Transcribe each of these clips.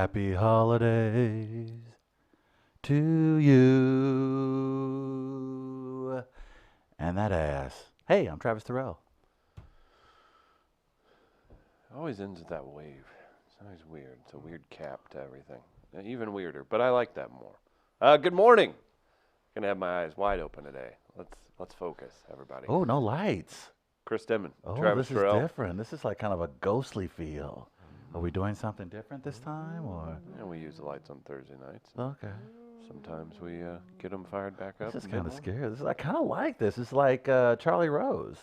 Happy holidays to you. And that ass. Hey, I'm Travis Terrell. Always ends with that wave. It's always weird. It's a weird cap to everything. Even weirder, but I like that more. Good morning. Gonna have my eyes wide open today. Let's focus, everybody. Oh, no lights. Chris Demon, Oh, Travis this is Terrell. different. This is like kind of a ghostly feel. Are we doing something different this time, or? And we use the lights on Thursday nights. Okay. Sometimes we get them fired back up. This is in kind of mid-morning. scary. I kind of like this. It's like Charlie Rose.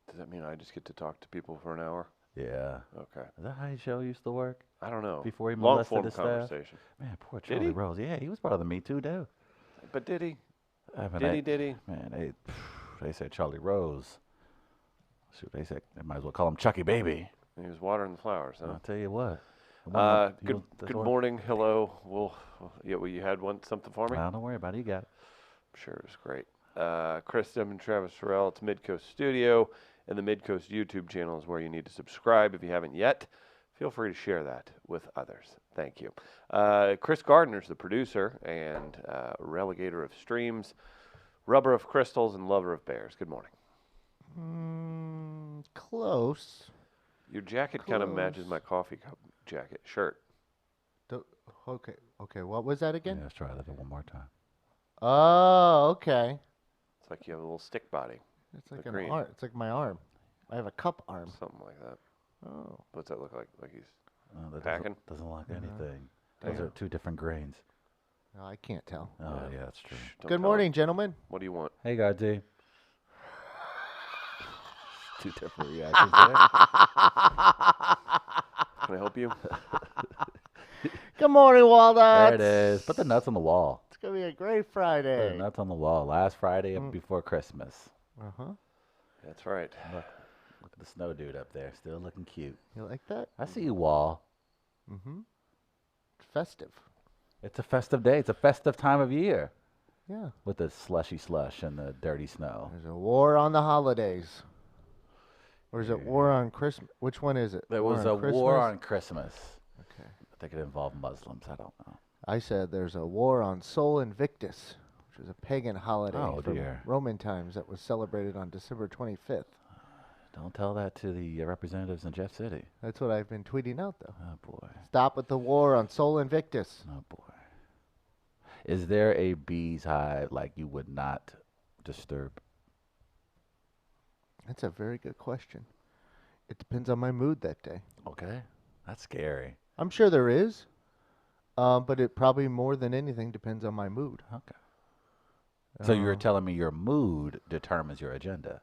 Does that mean I just get to talk to people for an hour? Yeah. Okay. Is that how his show used to work? I don't know. Before he Long molested form his staff? conversation. Man, poor Did Charlie he? Rose. Yeah, he was part of the Me Too, too. But did he? I mean, Did he? Man, they said Charlie Rose. Shoot, they said they might as well call him Chucky Baby. He was watering the flowers, huh? I'll tell you what. Good morning. Hello. You had something for me? Don't worry about it. You got it. I'm sure it was great. Chris Demon, Travis Terrell. It's Midcoast Studio, and the Midcoast YouTube channel is where you need to subscribe if you haven't yet. Feel free to share that with others. Thank you. Chris Gardner's the producer and relegator of streams, rubber of crystals, and lover of bears. Good morning. Close. Your jacket kind of matches Close. my coffee cup shirt. Okay. What was that Yeah, again? let's try that one more time. Oh, okay. It's like you have a little stick body, It's like The an green. arm. It's like my arm. I have a cup arm. something like that. Oh. What's that look like? Like he's That Packing? doesn't like No. anything. Those Damn. are two different grains. No, I can't tell. Oh, Yeah. yeah, that's true. Don't Good tell morning, him. gentlemen. What do you want? Hey, God, D. Two different reactions there. Can I help you? Good morning, Walnuts. There it is. Put the nuts on the wall. It's gonna be a great Put the Friday. nuts on the wall. Last Friday Mm. before Christmas. Uh huh. That's right. Look at the snow dude up there, still looking cute. You like that? I see you, Wall. Mm-hmm. Festive. It's a festive day. It's a festive time of year Yeah. with the slushy slush and the dirty snow. There's a war on the holidays. Or is it war on Christmas? Which one is it? There was a on war Christmas? on Christmas. Okay. I think it involved Muslims. I don't know. I said there's a war on Sol Invictus, which is a pagan holiday Oh, from dear. Roman times that was celebrated on December 25th. Don't tell that to the representatives in Jeff City. That's what I've been tweeting out, though. Oh, boy. Stop with the war on Sol Invictus. Oh, boy. Is there a bee's hive like you would not disturb? That's a very good question. It depends on my mood that day. Okay. That's scary. I'm sure there is, but it probably more than anything depends on my mood. Okay. So you were Uh, telling me your mood determines your agenda.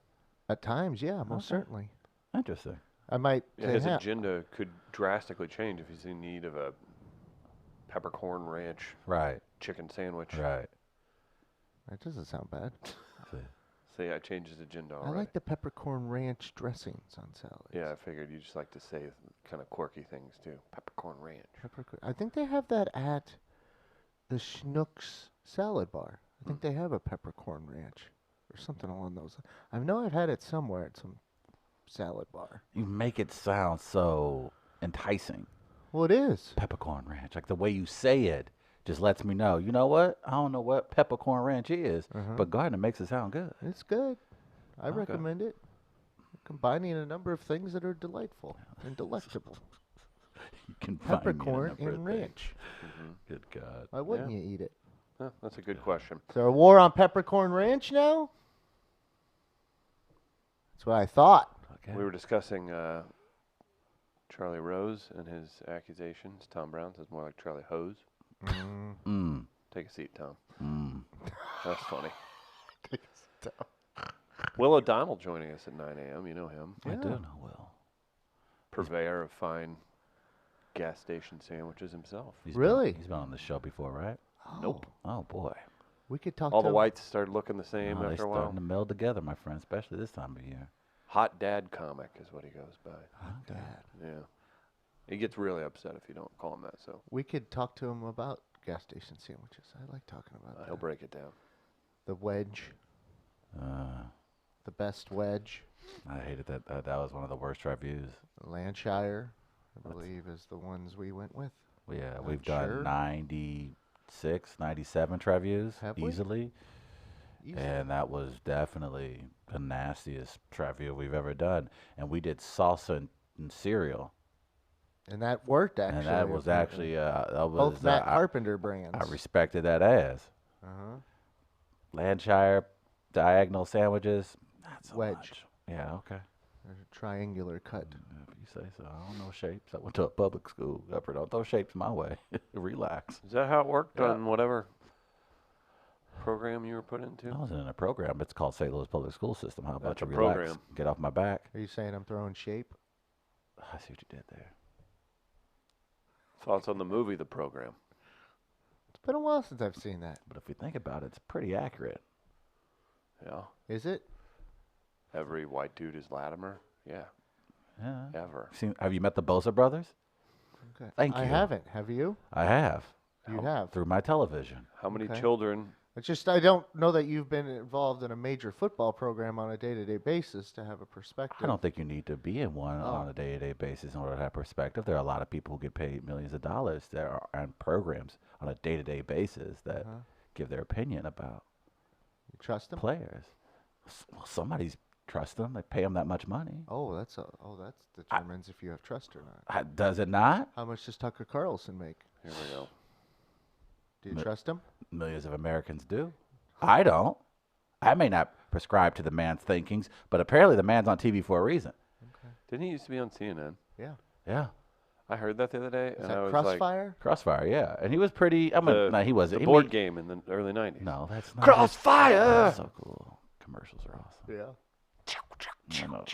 At times, yeah, most Okay. certainly. Interesting. I might Yeah, say, his "Ha- agenda could drastically change if he's in need of a peppercorn ranch Right. chicken sandwich. Right. that doesn't sound bad. So yeah, change his agenda I already. like the peppercorn ranch dressings on salads. Yeah, I figured you just like to say kind of quirky things too. Peppercorn ranch. I think they have that at the Schnucks salad bar. I think they have a peppercorn ranch or something along those. I know I've had it somewhere at some salad bar. You make it sound so enticing. Well, it is. Peppercorn ranch. Like the way you say it just lets me know. You know what? I don't know what peppercorn ranch is, Uh-huh. but Gardner makes it sound good. It's good. I Okay. recommend it. Combining a number of things that are delightful and delectable. You can find me in a Peppercorn number of and things. ranch. Mm-hmm. Good God. Why wouldn't you eat it? That's a good question. Is there a war on peppercorn ranch now? That's what I thought. Okay. We were discussing Charlie Rose and his accusations. Tom Brown says more like Charlie Hose. Mm. Take a seat, Tom. Mm. That's funny. Will O'Donnell joining us at 9 a.m. You know him. I do Yeah. know Will. Purveyor of fine gas station sandwiches himself. Really? He's been on the show before, right? Nope. Oh, boy. We could talk All to the him. whites started looking the same Oh, they after a while. starting to meld together, my friend, especially this time of year. Hot dad comic is what he goes by. Dad. Yeah. He gets really upset if you don't call him that, so We could talk to him about gas station sandwiches. I like talking about that. he'll break it down. The wedge, Uh, the best wedge, I hated that. That was one of the worst reviews. Lancashire. I believe, is the ones we went with. Yeah, Not we've sure. done 96, 97 Trevius Have we? easily. Easy. And that was definitely the nastiest Trevia we've ever done. And we did salsa and cereal. And that worked, actually. And that was apparently. actually, that was, Both Matt Carpenter brands. I respected that ass. Uh-huh. Lancashire diagonal sandwiches, not so Wedge. much. Yeah, okay. There's a triangular cut. If you say so. I don't know shapes. I went to a public school. Upper, don't throw shapes my way. Relax. Is that how it worked Yeah. on whatever program you were put into? I wasn't in a program. It's called St. Louis Public School System. How about That's you a relax? program. Get off my back. Are you saying I'm throwing shape? I see what you did there. Thoughts on the movie The Program? It's been a while since I've seen that. But if we think about it, it's pretty accurate. Yeah. Is it? Every white dude is Latimer? Yeah. Yeah. Ever. Have you met the Bosa brothers? Okay. Thank I you. haven't. Have you? I have. You have. Through my television. How many Okay. children? It's just I don't know that you've been involved in a major football program on a day-to-day basis to have a perspective. I don't think you need to be in one Oh. on a day-to-day basis in order to have perspective. There are a lot of people who get paid millions of dollars that are on programs on a day-to-day basis that Uh-huh. give their opinion about You trust him? players. Well, somebody's trust them. They pay them that much money. That determines if you have trust or not. Does it not? How much does Tucker Carlson make? Here we go. Do you Mi- trust him? Millions of Americans do. I don't. I may not prescribe to the man's thinkings, but apparently the man's on TV for a reason. Didn't he used to be on CNN? Yeah. Yeah. I heard that the other day, Is and that I was like, Crossfire? Crossfire, yeah. And he was pretty, I mean, the, no, he the wasn't. He board made- game in the early 90s. No, that's not. Crossfire! That's so cool. Commercials are awesome. Yeah. I know.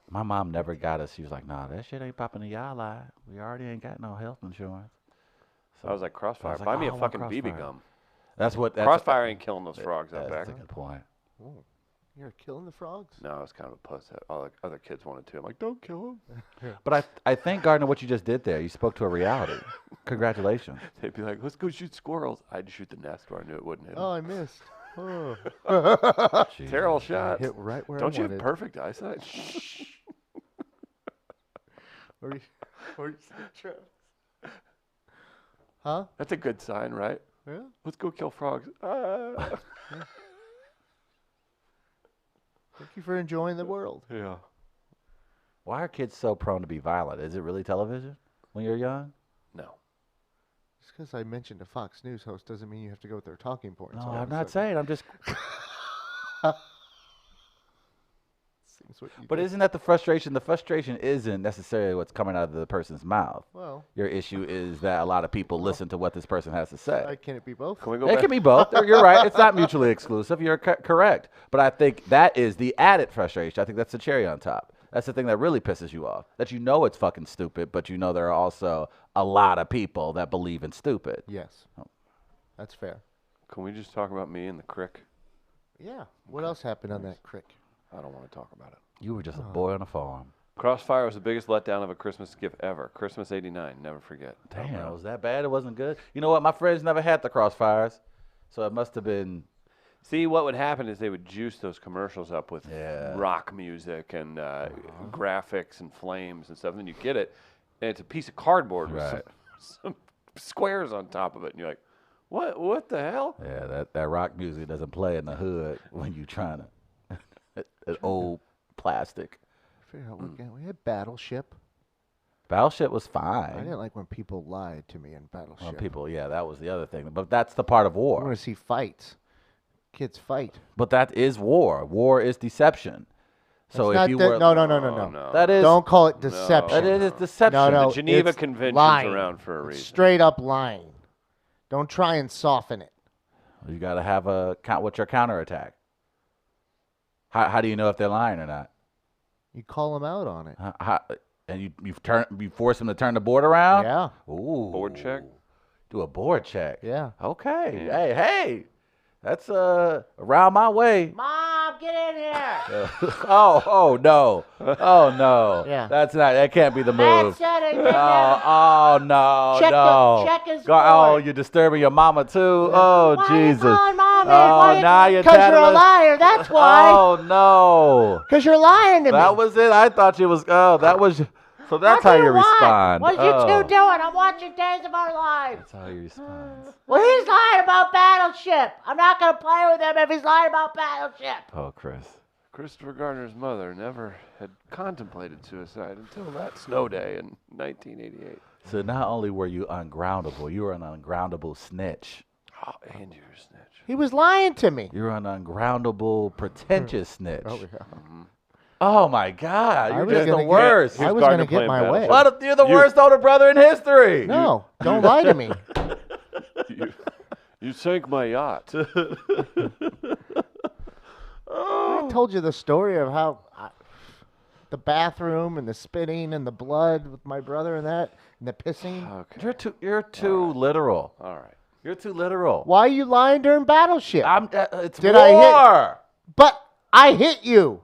My mom never got us. She was like, nah, that shit ain't popping in y'all eye. We already ain't got no health insurance. I was like, Crossfire. like, Buy me oh, a I want fucking BB Crossfire. gum. That's what. That's, Crossfire ain't killing those frogs out That's back. a good point. Oh, you're killing the frogs? No, I was kind of a puss. All the other kids wanted to. I'm like, don't kill them. But I think, Gardner, what you just did there, you spoke to a reality. Congratulations. They'd be like, let's go shoot squirrels. I'd shoot the nest where I knew it wouldn't hit 'em. Oh, I missed. Oh. Jeez. Terrible shot. Hit right where Don't I you have wanted. perfect eyesight? What are you saying, Travis? Huh? That's a good sign, right? Yeah. Let's go kill frogs. Ah. Thank you for enjoying the world. Yeah. Why are kids so prone to be violent? Is it really television when you're young? No. Just because I mentioned a Fox News host doesn't mean you have to go with their talking points. No, all of I'm a not sudden. saying. I'm just. Seems what you But did. isn't that the frustration? The frustration isn't necessarily what's coming out of the person's mouth. Well, Your issue is that a lot of people listen to what this person has to say. can it be both? Can we go It back? can be both. You're right. It's not mutually exclusive. You're correct. But I think that is the added frustration. I think that's the cherry on top. That's the thing that really pisses you off. That you know it's fucking stupid, but you know there are also a lot of people that believe in stupid. Yes. Oh. That's fair. Can we just talk about me and the crick? Yeah. What else happened on that crick? I don't want to talk about it. You were just a boy on a farm. Crossfire was the biggest letdown of a Christmas gift ever. Christmas '89. Never forget. Damn, it was that bad? It wasn't good? You know what? My friends never had the Crossfires, so it must have been... See, what would happen is they would juice those commercials up with Yeah. rock music and graphics and flames and stuff. And then you get it, and it's a piece of cardboard with Right. some squares on top of it. And you're like, what the hell? Yeah, that rock music doesn't play in the hood when you trying to... that old plastic. Figure out what game. We had Battleship. Battleship was I fine. didn't like when people lied to me in Battleship. Well, people, yeah, that was the other thing. But that's the part of I want war. to see fights. Kids fight. But that is war. War is deception. So It's if not you the- were... no. Oh, no. That is... Don't call it deception. That is deception. No, no. The Geneva it's Convention's lying. around for a It's reason. straight up lying. Don't try and soften it. You got to have a... What's your counterattack? How do you know if they're lying or not? You call them out on it. And you force them to turn the board around? Yeah. Ooh. Board check? Do a board check. Yeah. Okay. Yeah. Hey. That's around my way. Mom, get in here. Oh no. Oh no. Yeah. That can't be the move. That's it. Oh no. Check no. his Oh, board. you're disturbing your mama too. Oh Why Jesus. Are you calling Mom in? Oh, now you're Because you're a telling us- liar. That's why. Oh no. Because you're lying to me. That was it. I thought you was. Oh, that was. So that's What how do you want? respond. What are Oh. you two doing? I'm watching Days of Our Lives. That's how you respond. Well, he's lying about Battleship. I'm not going to play with him if he's lying about Battleship. Oh, Chris. Christopher Gardner's mother never had contemplated suicide until that snow day in 1988. So not only were you ungroundable, you were an ungroundable snitch. Oh, and you're a snitch. He was lying to me. You were an ungroundable, pretentious snitch. Oh, yeah. Oh my God, I you're was just the gonna get- worst. I was Gardner going to get playing my way. Battleship. What? You're the You- worst older brother in history. No, don't lie to me. You sank my yacht. I told you the story of how the bathroom and the spitting and the blood with my brother and that and the pissing. Okay. You're too literal. All right. You're too literal. Why are you lying during Battleship? It's Did war. I hit- But I hit you.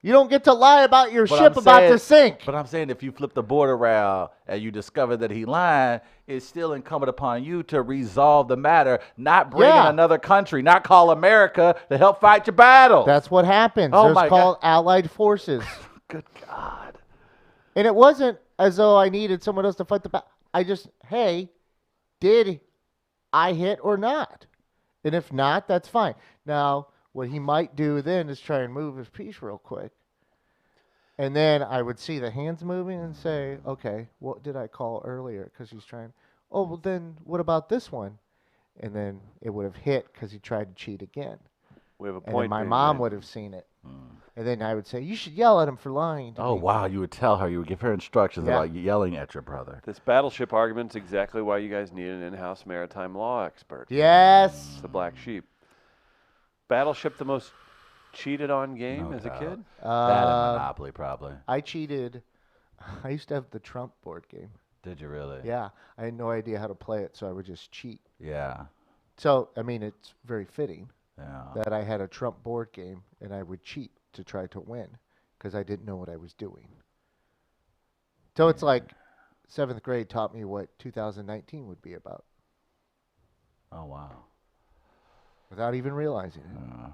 You don't get to lie about your But ship I'm about to saying- sink. But I'm saying if you flip the board around and you discover that he lied, it's still incumbent upon you to resolve the matter, not bring in Yeah. another country, not call America to help fight your battle. That's what happens. Oh There's my called Allied Forces. Good God. And it wasn't as though I needed someone else to fight the battle. I just, hey, did I hit or not? And if not, that's fine. Now, what he might do then is try and move his piece real quick. And then I would see the hands moving and say, okay, what did I call earlier? Because he's trying, oh, well, then what about this one? And then it would have hit because he tried to cheat again. We have a And then point. my being mom made. would have seen it. And then I would say, you should yell at him for lying to Oh, me. wow. You would tell her, you would give her instructions Yeah. about yelling at your brother. This battleship argument's exactly why you guys need an in-house maritime law expert. Yes. It's the black sheep. Battleship, the most cheated on game No as a doubt. kid? That and Uh, Monopoly, probably. I cheated. I used to have the Trump board game. Did you really? Yeah. I had no idea how to play it, so I would just cheat. Yeah. So, I mean, it's very fitting Yeah. that I had a Trump board game and I would cheat to try to win because I didn't know what I was doing. So it's like 7th grade taught me what 2019 would be about Oh, wow. without even realizing it.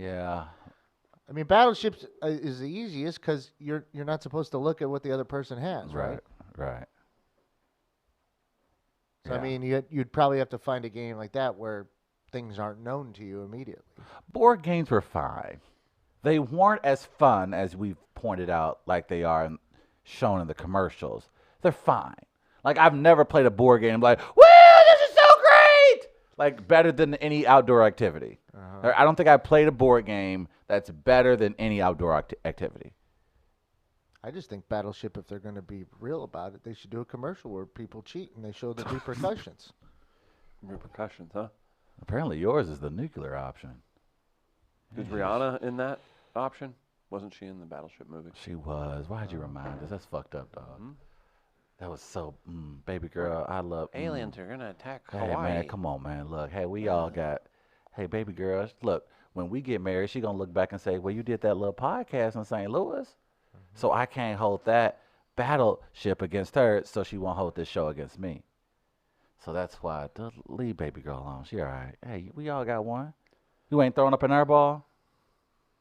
Yeah. I mean, Battleships is the easiest because you're not supposed to look at what the other person has, right? Right. So, Yeah. I mean, you'd probably have to find a game like that where things aren't known to you immediately. Board games were fine. They weren't as fun as we've pointed out, like they are shown in the commercials. They're fine. Like, I've never played a board game like, woo, this is so great! Like, better than any outdoor activity. I don't think I've played a board game that's better than any outdoor activity. I just think Battleship, if they're going to be real about it, they should do a commercial where people cheat and they show the repercussions. Repercussions, huh? Apparently yours is the nuclear option. Is Rihanna in that option? Wasn't she in the Battleship movie? She was. Why'd you remind us? That's fucked up, dog. That was so, baby girl, I love. Aliens are gonna attack Hey, Hawaii. man, come on, man. Look, hey, we all got, hey, baby girl, look, when we get married, she going to look back and say, well, you did that little podcast in St. Louis, so I can't hold that battleship against her, so she won't hold this show against me. So that's why, leave baby girl alone. She all right. Hey, we all got one. You ain't throwing up an air ball?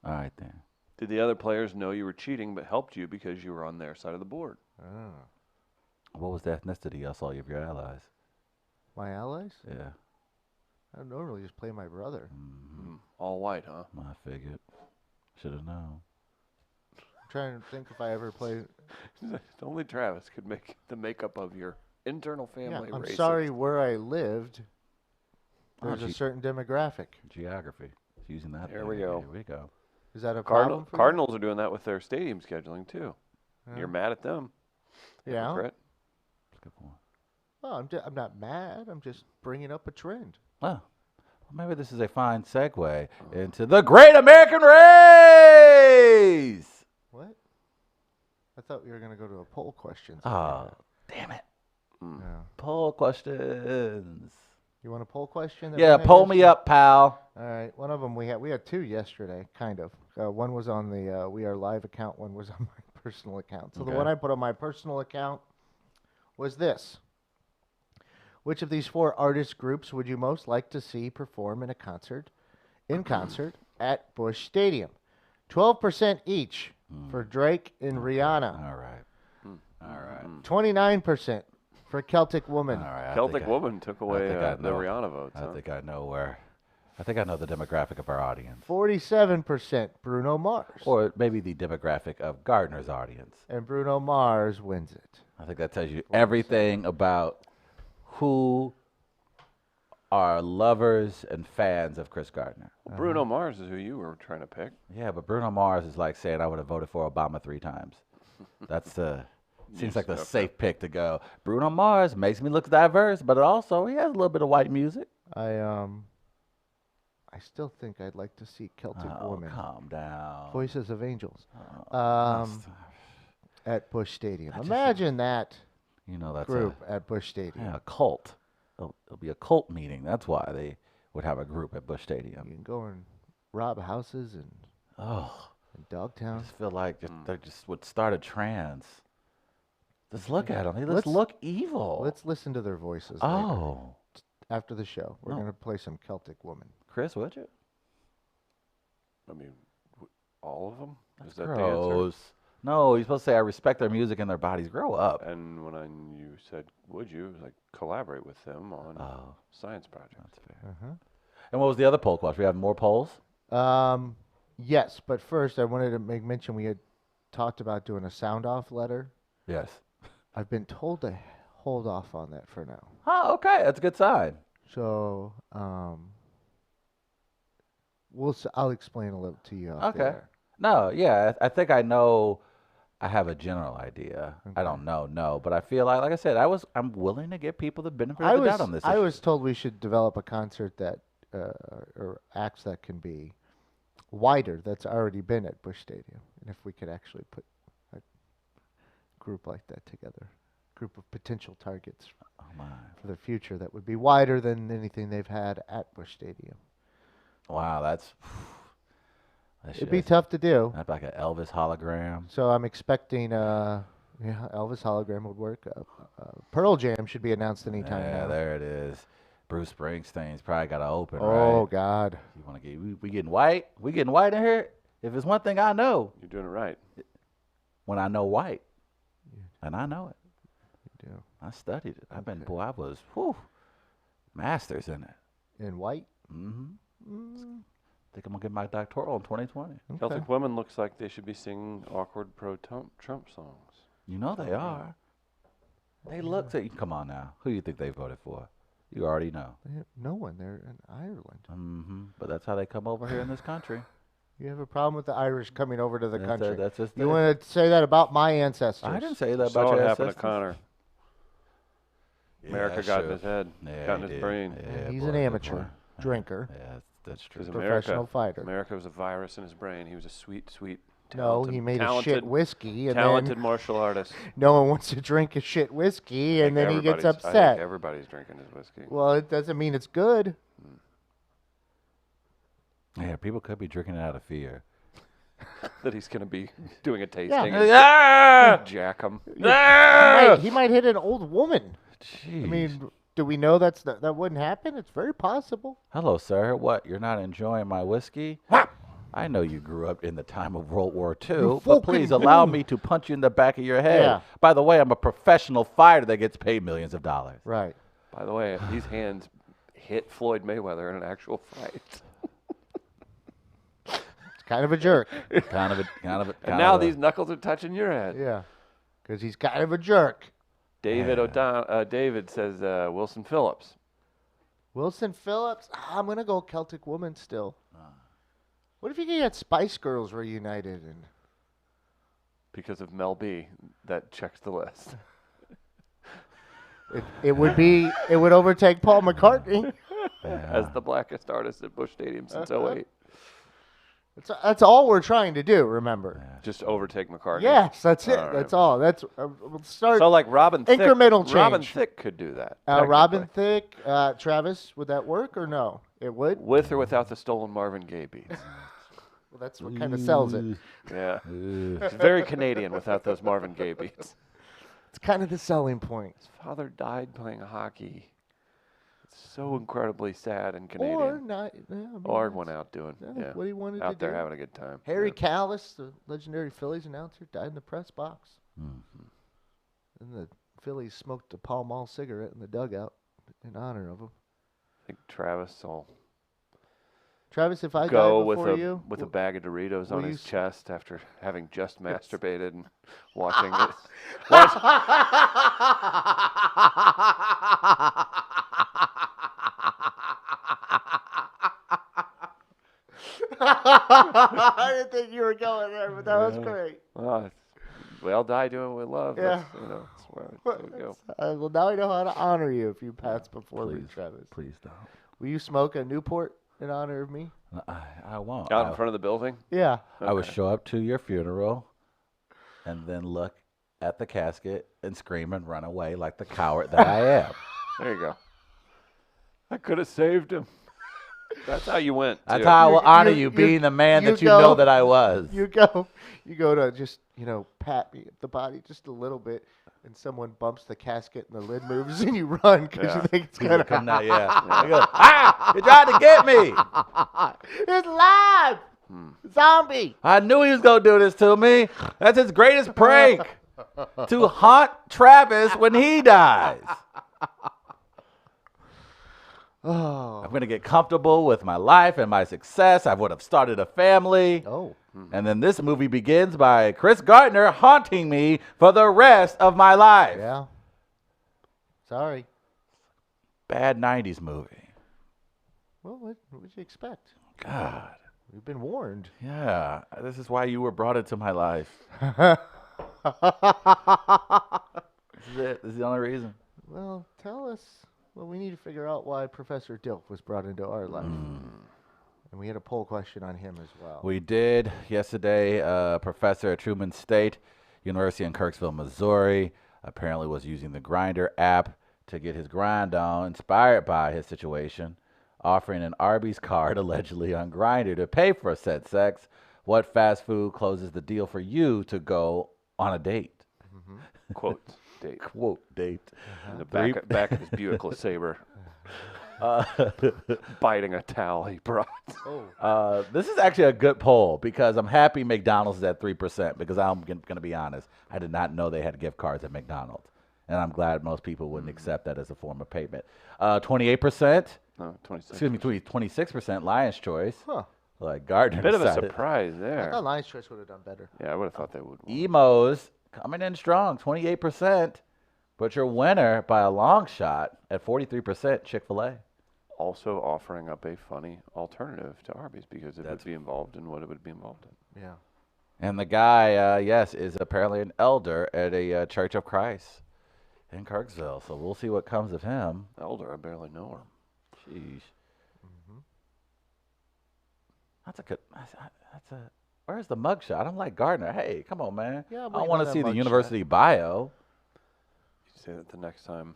All right, then. Did the other players know you were cheating but helped you because you were on their side of the board? What was the ethnicity of all of your allies? My allies? Yeah, I normally just play my brother. All white, huh? I figured. Should have known. I'm trying to think if I ever played. Only Travis could make the makeup of your internal Yeah, family I'm racist. sorry where I lived. Oh, There's a gee. certain demographic. Geography. Using that. There we thing. go. Here we go. Is that a problem for you? Cardinals are doing that with their stadium scheduling too. Yeah. You're mad at them. Yeah. Hypocrite. That's a good point. Well, I'm not mad. I'm just bringing up a trend. Well, maybe this is a fine segue into the Great American Race. What? I thought we were going to go to a poll question. Oh, damn it. Yeah. Poll questions. You want a poll question? that Yeah, we had poll me yesterday? up, pal. All right. One of them we had two yesterday, kind of. One was on the We Are Live account. One was on my personal account. So the Okay. one I put on my personal account was this. Which of these four artist groups would you most like to see perform in concert at Busch Stadium? 12% each for Drake and Rihanna. All right. All right. 29% for Celtic Woman. All right. Celtic Woman took away think I the know. Rihanna votes. I huh? think I know where. I think I know the demographic of our audience. 47% Bruno Mars. Or maybe the demographic of Gardner's audience. And Bruno Mars wins it. I think that tells you everything about who are lovers and fans of Chris Gardner. Well, Bruno Mars is who you were trying to pick. Yeah, but Bruno Mars is like saying I would have voted for Obama 3 times. That's seems like the Okay. safe pick to go. Bruno Mars makes me look diverse, but also he has a little bit of white music. I still think I'd like to see Celtic Oh, Woman. calm down. Voices of Angels. That's- At Busch Stadium. just- Imagine that you know that's group at Busch a Stadium. cult. It'll be a cult meeting. That's why they would have a group at Busch Stadium. You can go and rob houses in Oh, I Dogtown. just feel like they just would start a trance. Just look at them. They just Let's- look evil. Let's listen to their voices later. Oh, After the show. We're No. going to play some Celtic Woman. Chris, would you? I mean, all of them? Is that the answer? Gross. No, you're supposed to say I respect their music and their bodies. Grow up. And when you said, would you, it was like collaborate with them on Oh, science projects. that's fair. Uh-huh. And what was the other poll question? We have more polls? Yes, but first I wanted to make mention we had talked about doing a sound off letter. Yes. I've been told to hold off on that for now. Oh, okay. That's a good sign. So, I'll explain a little to you off the Okay. air. No, yeah, I think I know. I have a general idea. I Okay. don't know, but I feel like I said, I'm willing to give people the benefit of the doubt on this. I issue. was told we should develop a concert that, or acts that can be wider. That's already been at Busch Stadium, and if we could actually put a group like that together, group of potential targets Oh my! for the future that would be wider than anything they've had at Busch Stadium. Wow, that's. It'd be tough to do. That's like an Elvis hologram. So I'm expecting, yeah, Elvis hologram would work. Pearl Jam should be announced anytime Yeah, now. there it is. Bruce Springsteen's probably got to open, Oh right? God. You want to get we getting white? We getting white in here? If it's one thing I know, You're doing it right. when I know white, and I know it, You do. I studied it. I've been, Okay. boy, I was, whew, masters in it. In white. Mm-hmm. Think I'm gonna get my doctoral in 2020. Okay. Celtic Women looks like they should be singing awkward pro-Trump songs. You know they are. They look. Come on now. Who you think they voted for? You already know. They have no one. They're in Ireland. Mm-hmm. But that's how they come over here in this country. You have a problem with the Irish coming over to the country. That's just You want to say that about my ancestors? I didn't say that Saw about what your happened to ancestors. Connor. America that's got in true. his head, Yeah, got in he his did. brain. Yeah, He's boy, an good amateur boy. drinker. Yeah, that's true. Because Professional fighter. America was a virus in his brain. He was a sweet, No, talented, he made a talented, shit whiskey, and talented then martial artist. no one wants to drink a shit whiskey, and I then think he gets everybody's- I upset. think everybody's drinking his whiskey. Well, it doesn't mean it's good. Yeah, people could be drinking it out of fear. That he's going to be doing a tasting Ah! and jack him. He might hit an old woman. Jeez. I mean, do we know that wouldn't happen? It's very possible. Hello, sir. What? You're not enjoying my whiskey? I know you grew up in the time of World War II, but please fucking allow do. me to punch you in the back of your head. Yeah. By the way, I'm a professional fighter that gets paid millions of dollars. Right. By the way, these hands hit Floyd Mayweather in an actual fight. It's kind of a jerk. And now these knuckles are touching your head. Yeah. Because he's kind of a jerk. David Yeah. David says Wilson Phillips. Wilson Phillips. I'm gonna go Celtic Woman still. What if you get Spice Girls reunited and Because of Mel B, that checks the list. it would overtake Paul McCartney. As the blackest artist at Busch Stadium since '08. That's all we're trying to do. Remember. Just overtake McCartney. Yes, that's it. All right. That's all. That's we'll start. So like Robin Thicke. Incremental Robin change. Thicke could do that. Robin technically. Thicke, Travis, would that work or no? It would. With or without the stolen Marvin Gaye beats. Well, that's what kind of sells it. Yeah. It's very Canadian without those Marvin Gaye beats. It's kind of the selling point. His father died playing hockey. so incredibly sad and Canadian. Or not. Yeah, I mean, Ard that's- went out doing, yeah, what he wanted out to there do. having a good time. Harry Yeah. Callis, the legendary Phillies announcer, died in the press box. Mhm. And the Phillies smoked a Pall Mall cigarette in the dugout in honor of him. I think Travis will Travis, if I go died with before a you, with a bag of Doritos will on you his s- chest after having just masturbated and watching it. Watch, I didn't think you were going there, but that was great. well, we all die doing what we love. Yeah. That's where we go. Well, now I know how to honor you if you pass before me, Please. Travis. Please don't. Will you smoke a Newport in honor of me? I won't. Out in front of the building. Yeah. I would Okay. show up to your funeral and then look at the casket and scream and run away like the coward that I am. There you go. I could have saved him. That's how you went. That's too. how I will honor you- you, you- being the man you that you know go- that I was. You go to just, pat me at the body just a little bit, and someone bumps the casket and the lid moves, and you run because Yeah. you think it's People gonna come down, yeah. I go, you tried to get me. It's live! Zombie! I knew he was going to do this to me. That's his greatest prank. To haunt Travis when he dies. Oh. I'm going to get comfortable with my life and my success. I would have started a family. Oh. And then this movie begins by Chris Gardner haunting me for the rest of my life. Yeah. Sorry. Bad 90s movie. Well, what would you expect? God. We've been warned. Yeah. This is why you were brought into my life. This is it. This is the only reason. Well, tell us. Well, we need to figure out why Professor Dilk was brought into our life. And we had a poll question on him as well. We did yesterday. A professor at Truman State University in Kirksville, Missouri, apparently was using the Grinder app to get his grind on, inspired by his situation, offering an Arby's card allegedly on Grinder to pay for said sex. What fast food closes the deal for you to go on a date? Quote date. Quote date. In the Three- back of his Buick LeSabre, biting a towel he brought. This is actually a good poll because I'm happy McDonald's is at 3% because I'm going to be honest. I did not know they had gift cards at McDonald's. And I'm glad most people wouldn't accept that as a form of payment. 28%, No, 26. excuse me, 26% Lion's Choice. Huh. Like Gardner Bit of a decided. surprise I there. thought Lion's Choice would have done better. Yeah, I would have thought they would. Emos coming in strong, 28%. But your winner by a long shot at 43%, Chick-fil-A. Also offering up a funny alternative to Arby's because it would be involved in what it would be involved in. Yeah. And the guy, yes, is apparently an elder at a Church of Christ in Kirksville. So we'll see what comes of him. Elder, I barely know her. Sheesh. That's a good. That's a. Where's the mugshot? I'm like Gardner. Hey, come on, man. Yeah, I'm I waiting want on to that see the mugshot. university bio. You say that the next time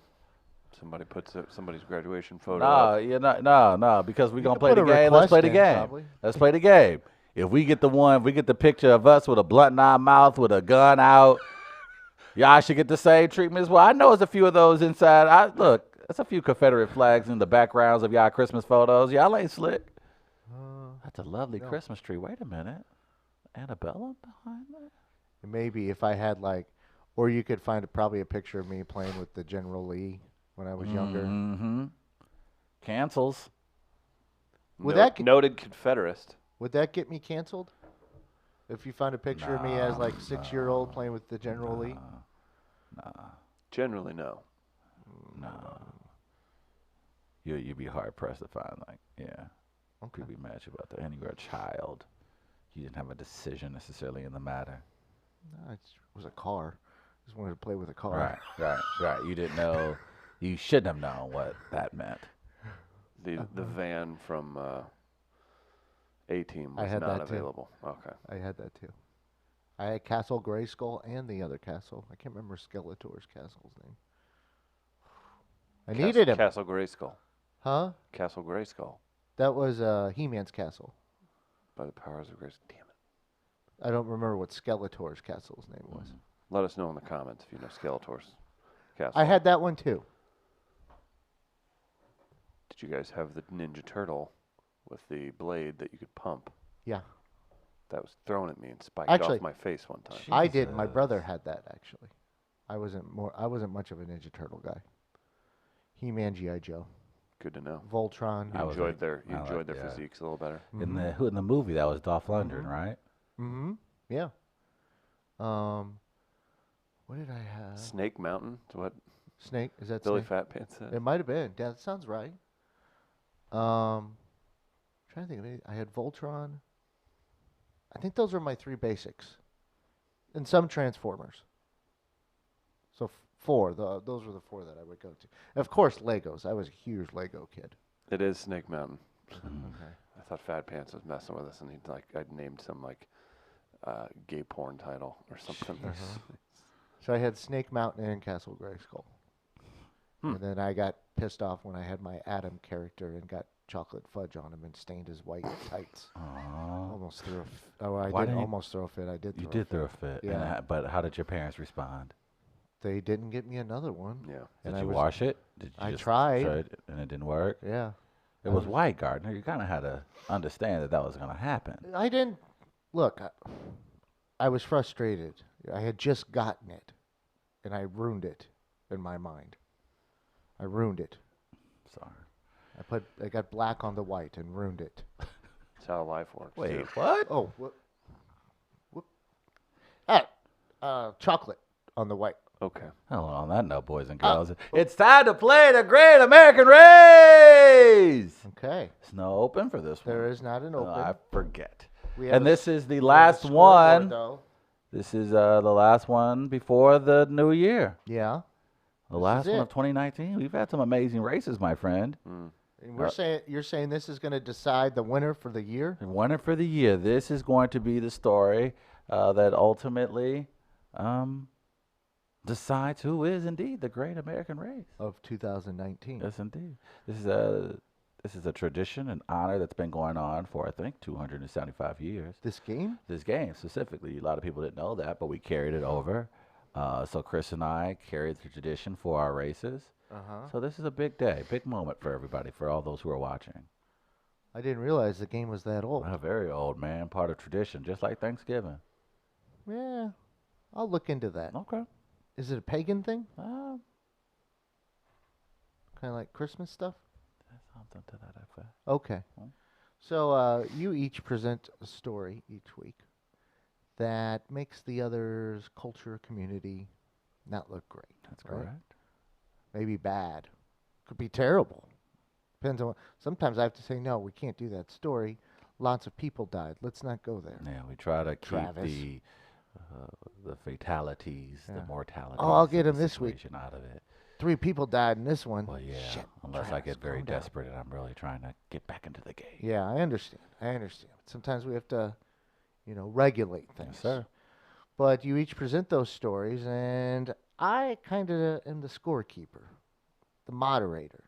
somebody puts somebody's graduation photo No, up. no, because we're gonna could play put the a game. Let's request play the in, game. probably. Let's play the game. If we get the picture of us with a blunt in our mouth with a gun out, y'all should get the same treatment as well. I know there's a few of those inside. Look, there's a few Confederate flags in the backgrounds of y'all Christmas photos. Y'all ain't slick. That's a lovely no. Christmas tree. Wait a minute. Annabella behind there? Maybe if I had or you could find probably a picture of me playing with the General Lee when I was younger. Mm-hmm. Cancels. Would that get- noted Confederate. Would that get me canceled? If you find a picture of me as 6-year-old playing with the General Lee? Generally, no. No. You'd be hard pressed to find Okay. You'd be mad about that. And you were a child. You didn't have a decision necessarily in the matter. No, it was a car. Just wanted to play with a car. Right. You didn't know. You shouldn't have known what that meant. The van from A-Team I was had not that too. available. Okay. I had that too. I had Castle Grayskull and the other castle. I can't remember Skeletor's castle's name. I needed him. Castle Grayskull. Huh? Castle Grayskull. That was He-Man's castle. By the powers of Grace. Damn it. I don't remember what Skeletor's castle's name was. Let us know in the comments if you know Skeletor's castle. I had that one too. Did you guys have the Ninja Turtle with the blade that you could pump? Yeah. That was thrown at me and spiked Actually, off my face one time. I did. My Jesus. brother had that actually. I wasn't much of a Ninja Turtle guy. He-Man, G.I. Joe, Good to know. Voltron. You I was enjoyed their I like- yeah. physiques a little better. In the movie that was Dolph Lundgren, Mhm. right? Mm-hmm. Yeah. What did I have? Snake Mountain is what Snake. Is that Billy Snake? Fat Pants said. It might have been. Yeah, that sounds right. Trying to think of it. I had Voltron. I think those were my three basics. And some Transformers. So four. Those were the four that I would go to. And of course, Legos. I was a huge Lego kid. It is Snake Mountain. Okay. I thought Fat Pants was messing with us, and I'd named some gay porn title or something. So I had Snake Mountain and Castle Grayskull. And then I got pissed off when I had my Adam character and got chocolate fudge on him and stained his white tights. Aw. Almost threw a I Why didn't didn't you- almost throw a fit. I did. You throw did a fit. throw a fit. And Yeah. but how did your parents respond? They didn't get me another one. Yeah. And Did I you was- wash it? Did you I just tried. try it and it didn't work? Yeah. It I was was- white, Gardner. You kind of had to understand that was going to happen. I didn't look. I was frustrated. I had just gotten it, and I ruined it in my mind. I ruined it. Sorry. I got black on the white and ruined it. That's how life works. Wait, too. what? Oh, what? Chocolate on the white. Okay. Well, on that note, boys and girls, it's time to play the Great American Race. Okay. It's no open for this one. There is not an No, open. I forget. We have And a this s- is the we have a last scoreboard, one. though. This is the last one before the new year. Yeah. The This last is one it. of 2019. We've had some amazing races, my friend. Mm. And you're saying this is going to decide the winner for the year And winner for the year. This is going to be the story that ultimately decides who is indeed the Great American Race. of 2019. Yes, indeed. This is a tradition and honor that's been going on for I think 275 years. This game? This game specifically, a lot of people didn't know that, but we carried it over. So Chris and I carried the tradition for our races. Uh-huh. So this is a big day, big moment for everybody, for all those who are watching. I didn't realize the game was that old. A very old, man, part of tradition, just like Thanksgiving. Yeah. I'll look into that. Okay. Is it a pagan thing? Uh, Kind of like Christmas stuff? something to that effect. Okay. Hmm. So you each present a story each week that makes the other's culture, community not look great. That's right? correct. Maybe bad. Could be terrible. Depends on. Sometimes I have to say, no, we can't do that story. Lots of people died. Let's not go there. Yeah, we try to keep Travis. the fatalities, the Yeah. mortalities. Oh, I'll of get the him this week. situation out of it. 3 people died in this one. Well, yeah, Shit, unless I Travis, get very calm down. desperate and I'm really trying to get back into the game. Yeah, I understand. Sometimes we have to, regulate things. Yes, sir. But you each present those stories, and I kind of am the scorekeeper, the moderator.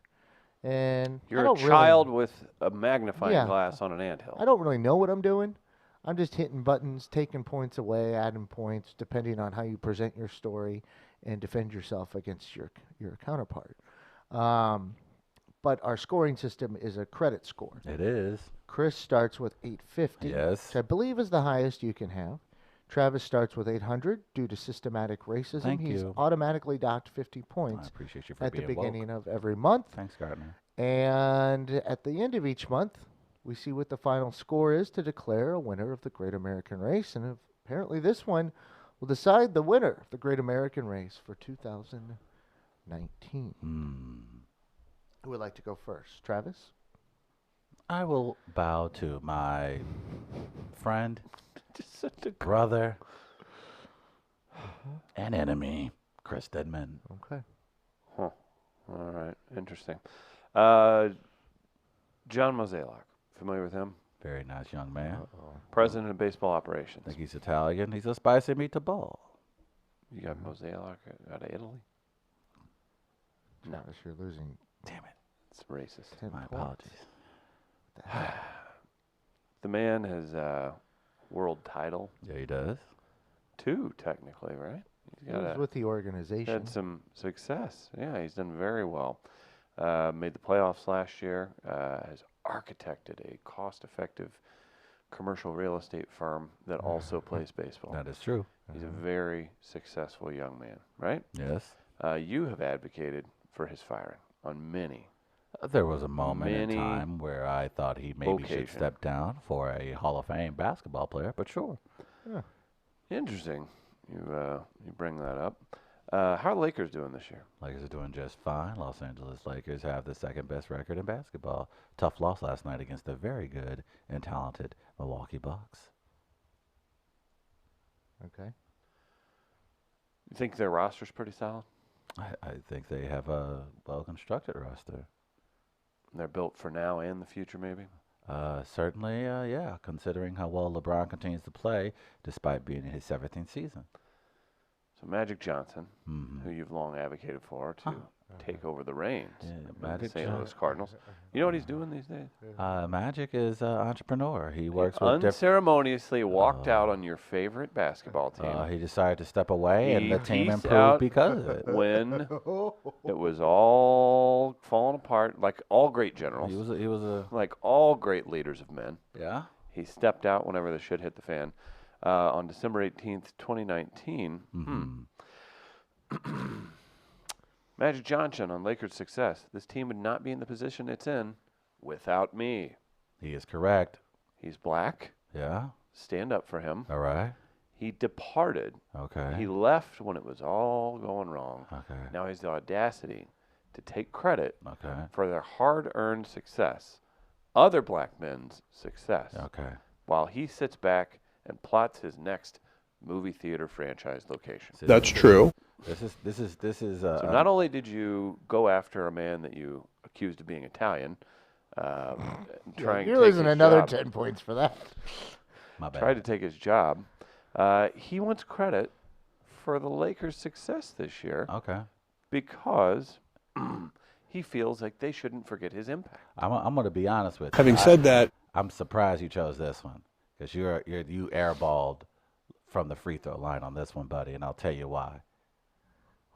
And I You're a don't really- child with a magnifying Yeah. glass on an anthill. I don't really know what I'm doing. I'm just hitting buttons, taking points away, adding points, depending on how you present your story and defend yourself against your counterpart. But our scoring system is a credit score. It is. Chris starts with 850, Yes. which I believe is the highest you can have. Travis starts with 800 due to systematic racism. Thank He's you. automatically docked 50 I points appreciate you for at the being beginning woke. of every month. Thanks, Gardner. And at the end of each month, we see what the final score is to declare a winner of the Great American Race. And apparently, this one will decide the winner of the Great American Race for 2019. Who would like to go first? Travis? I will bow to my friend, Just such a brother, and enemy, Chris Stedman. Okay. Huh. All right. Interesting. John Mozeliak. Familiar with him? Very nice young man. President of baseball I operations. think he's Italian. He's a spicy meatball. You got Mozeliak out of Italy? Travis, you're losing Damn it. It's racist. 10 My points. apologies. What the hell? The man has a world title. Yeah, he does. 2, technically, right? He's He was with the organization. had some success. Yeah, he's done very well. Made the playoffs last year. Has architected a cost-effective commercial real estate firm that also plays baseball. That is true. He's a very successful young man, right? Yes. You have advocated for his firing on many. There was a moment in Many time where I thought he maybe should occasion. step down for a Hall of Fame basketball player, but sure. Interesting. You bring that up. How are the Lakers doing this year? Lakers are doing just fine. Los Angeles Lakers have the second best record in basketball. Tough loss last night against the very good and talented Milwaukee Bucks. Okay. You think their roster's pretty solid? I think they have a well-constructed roster. They're built for now and the future, maybe? Certainly, yeah, considering how well LeBron continues to play despite being in his 17th season. So Magic Johnson, Mhm. who you've long advocated for to take over the reins Yeah, of the Magic St. Louis Johnson. Cardinals. You know what he's doing these days? Magic is an entrepreneur. He works with different. Unceremoniously walked out on your favorite basketball team He decided to step away, and He the team peaced improved out. because of it. when it was all falling apart, like all great generals, He was a like all great leaders of men. yeah. He stepped out whenever the shit hit the fan. On December 18th, 2019, Mm-hmm. Magic Johnson on Lakers' success. This team would not be in the position it's in without me. He is correct. He's black. Yeah. Stand up for him. All right. He departed. Okay. He left when it was all going wrong. Okay. Now he has the audacity to take credit Okay. for their hard-earned success, other black men's success, Okay. while he sits back and plots his next movie theater franchise location. See, That's true. This is So not only did you go after a man that you accused of being Italian, trying You're to take losing his another job, 10 points for that. my bad. tried to take his job, he wants credit for the Lakers' success this year Okay. because he feels like they shouldn't forget his impact. I'm going to be honest with you. Having said that, I'm surprised you chose this one because you airballed from the free throw line on this one, buddy, and I'll tell you why.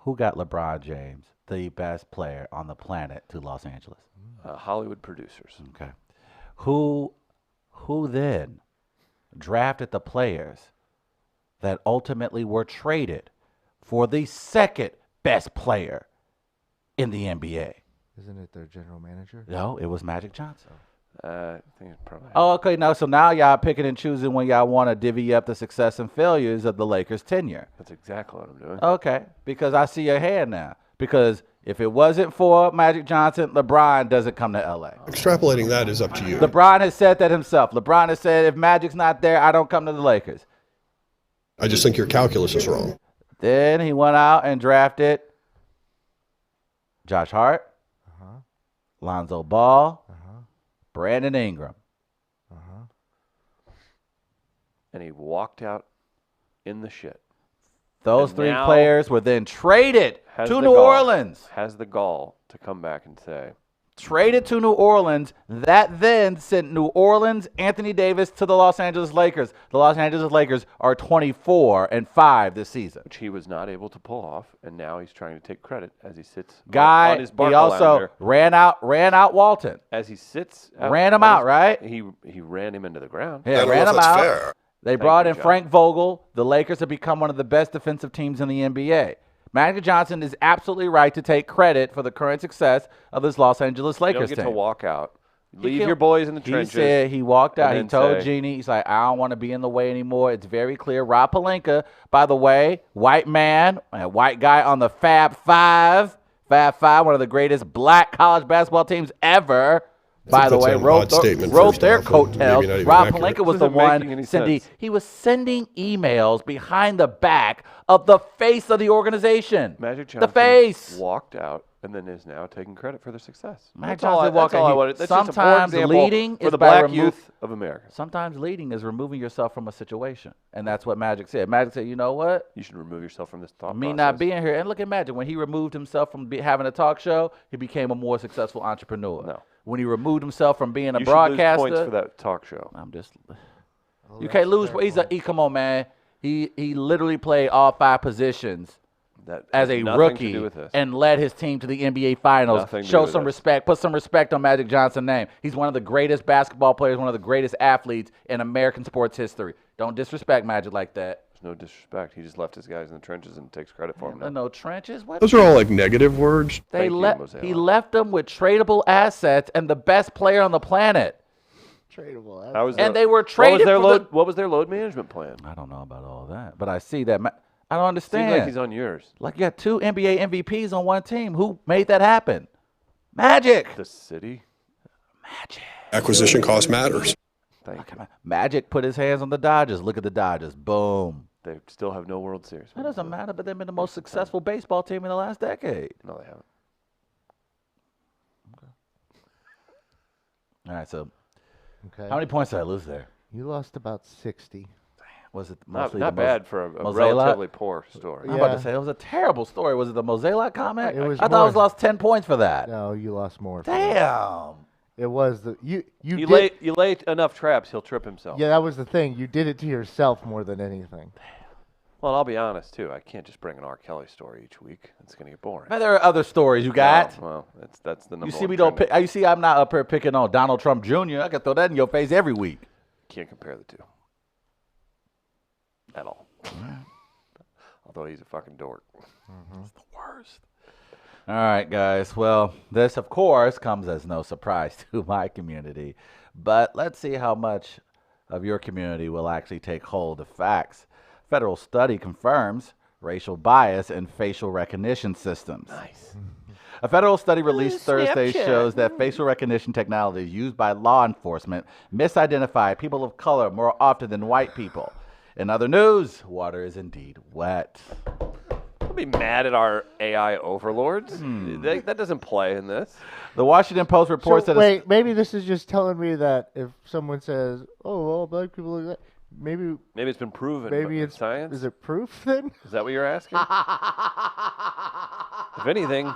Who got LeBron James, the best player on the planet, to Los Angeles? Hollywood producers. Okay. Who then drafted the players that ultimately were traded for the second best player in the NBA? Isn't it their general manager? No, it was Magic Johnson. I think it's probably. Oh, okay. So now y'all picking and choosing when y'all want to divvy up the success and failures of the Lakers' tenure. That's exactly what I'm doing. Okay, because I see your hand now. Because if it wasn't for Magic Johnson, LeBron doesn't come to LA. extrapolating that is up to you. LeBron has said that himself. LeBron has said, if Magic's not there, I don't come to the Lakers. I just think your calculus is wrong. Then he went out and drafted Josh Hart, Lonzo Ball, Brandon Ingram. And he walked out in the shit. Those And three now players were then traded has to the New gall. Orleans. Has the gall to come back and say, Traded to New Orleans. That then sent New Orleans, Anthony Davis to the Los Angeles Lakers. The Los Angeles Lakers are 24-5 this season. which he was not able to pull off, and now he's trying to take credit as he sits on Guy, his he Barca also lounger. ran out Walton. As he sits, Ran him on out, his- right? He ran him into the ground. Yeah, ran him out. They brought you, in John. Frank Vogel. The Lakers have become one of the best defensive teams in the NBA. Magic Johnson is absolutely right to take credit for the current success of this Los Angeles You don't Lakers get team. to walk out. He Leave can- your boys in the He trenches. said he walked out. and He then told say- Jeannie, he's like, I don't want to be in the way anymore. It's very clear. Rob Pelinka, by the way, white man, a white guy on the Fab Five, one of the greatest black college basketball teams ever. By the that's way, an wrote, odd statement, wrote first their off, and maybe not coattails. even Rob accurate. Pelinka was the Doesn't make one any sending. sense. He was sending emails behind the back of the face of the organization. Magic Johnson the face. walked out and then is now taking credit for their success. Magic That's all I, Johnson that's walked all out. I He- wanted. That's just a poor sometimes example leading for is the by black remo- youth of America. Sometimes leading is removing yourself from a situation, and that's what Magic said. Magic said, you know what? You should remove yourself from this thought Me process. not being here, and look at Magic. When he removed himself from having a talk show, he became a more successful entrepreneur. No. When he removed himself from being a You broadcaster, should lose points for that talk show. I'm just. Oh, You that's can't a lose. fair He's point. come on, man. He literally played all 5 positions That as has a nothing rookie to do with this. and led his team to the NBA Finals. Nothing to Show do with some this. respect. Put some respect on Magic Johnson's name. He's one of the greatest basketball players, one of the greatest athletes in American sports history. Don't disrespect Magic like that. There's no disrespect. He just left his guys in the trenches and takes credit for them now. No trenches. What? Those are all like negative words. They Thank you, Mosela. He left them with tradable assets and the best player on the planet. Tradable. How was And their- they were what was traded their for load? the- What was their load management plan? I don't know about all that, but I see that. I don't Seems understand. like he's on yours. Like you got 2 NBA MVPs on one team. Who made that happen? Magic. The city. Magic. Acquisition cost matters. Thank you. Magic put his hands on the Dodgers. Look at the Dodgers. Boom. They still have no World Series. That doesn't matter, but they've been the most successful baseball team in the last decade. No, they haven't. All right, so Okay. how many points did I lose there? You lost about 60. Was it Not mostly not the Mos- bad for a Mosela? relatively poor story. I'm about Yeah. to say it was a terrible story. Was it the Mosela comment? It was I thought I was more. lost 10 points for that. No, you lost more. for that. Damn. It was the you You did. lay enough traps, he'll trip himself. Yeah, that was the thing. You did it to yourself more than anything. Well, I'll be honest too. I can't just bring an R. Kelly story each week. It's gonna get boring. Man, there are other stories you got. Well, that's the number. You see, one we don't trending. pick. You see, I'm not up here picking on Donald Trump Jr. I can throw that in your face every week. Can't compare the two. At all. Although he's a fucking dork. It's the worst. All right, guys. Well, this, of course, comes as no surprise to my community. But let's see how much of your community will actually take hold of facts. Federal study confirms racial bias in facial recognition systems. Nice. A federal study released Thursday Snapchat. shows that facial recognition technology used by law enforcement misidentify people of color more often than white people. In other news, water is indeed wet. Don't be mad at our AI overlords. That doesn't play in this. The Washington Post reports So that wait, maybe this is just telling me that if someone says, "Oh, well, black people look like," maybe Maybe it's been proven. maybe in it's science. Is it proof then? Is that what you're asking? If anything,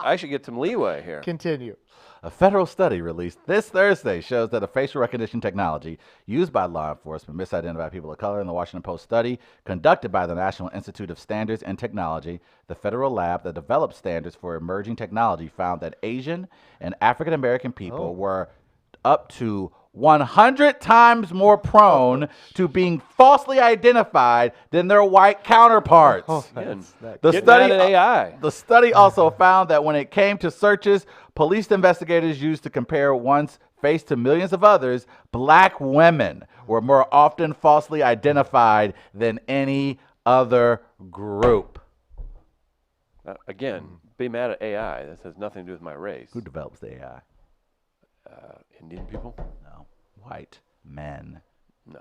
I should get some leeway here. Continue. a federal study released this Thursday shows that a facial recognition technology used by law enforcement misidentified people of color. In the Washington Post study conducted by the National Institute of Standards and Technology, the federal lab that develops standards for emerging technology found that Asian and African American people were up to 100 times more prone to being falsely identified than their white counterparts. Again, The get study, mad at AI. the study also found that when it came to searches police investigators used to compare one's face to millions of others, black women were more often falsely identified than any other group. Again, be mad at AI. This has nothing to do with my race. Who develops the AI? Indian people? No. White men. No.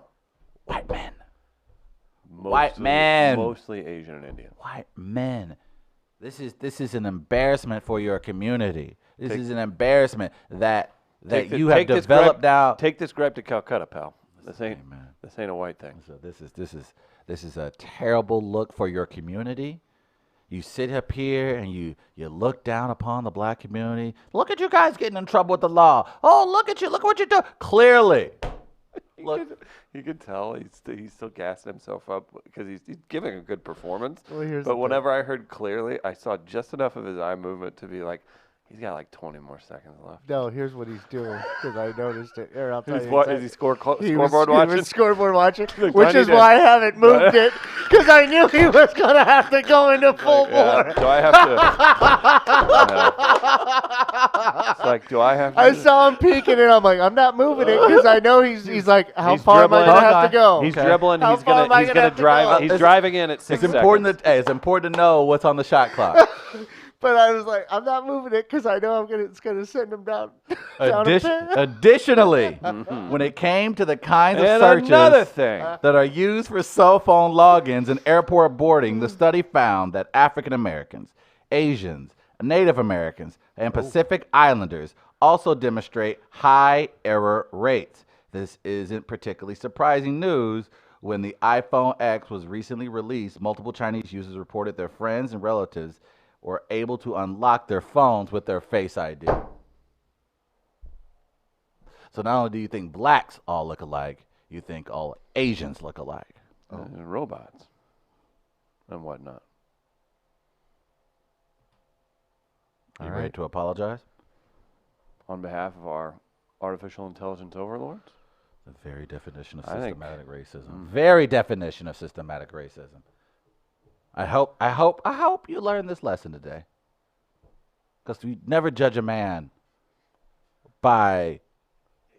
White men. Mostly, White man. Mostly Asian and Indian. White men. This is an embarrassment for your community. This is an embarrassment that you have developed now. Take this gripe to Calcutta, pal. This ain't Amen. this ain't a white thing. So this is a terrible look for your community. You sit up here and you look down upon the black community. Look at you guys getting in trouble with the law. Oh, look at you. Look what you do. Clearly. Look, You could tell he's still gassing himself up because he's giving a good performance. Well, here's the But thing. whenever I heard clearly, I saw just enough of his eye movement to be like, he's got like 20 more seconds left. No, here's what he's doing because I noticed it. Here, I'll tell Is you. he exactly. scoreboard He watching? was scoreboard watching, Look, which I need is to- why I haven't moved it because I knew he was gonna have to go into full Yeah. bore. Do I have to? No. It's like, do I have to? I saw him peeking and I'm like, I'm not moving it because I know he's like, how He's far am I dribbling. gonna have to go? He's Okay. dribbling. How He's far am I gonna gonna have to drive. go? He's It's- driving in at 6 it's important seconds. that it's important to know what's on the shot clock. But I was like, I'm not moving it because I know it's gonna send him down. down a pit. Additionally, when it came to the kinds of And searches another thing. that are used for cell phone logins and airport boarding, the study found that African Americans, Asians, Native Americans, and Pacific Islanders also demonstrate high error rates. This isn't particularly surprising news. When the iPhone X was recently released, multiple Chinese users reported their friends and relatives were able to unlock their phones with their Face ID. So not only do you think blacks all look alike, you think all Asians look alike. And robots and whatnot. Are you All ready right. to apologize? On behalf of our artificial intelligence overlords? The very definition of I think- systematic racism. Very definition of systematic racism. I hope you learned this lesson today. Because we never judge a man by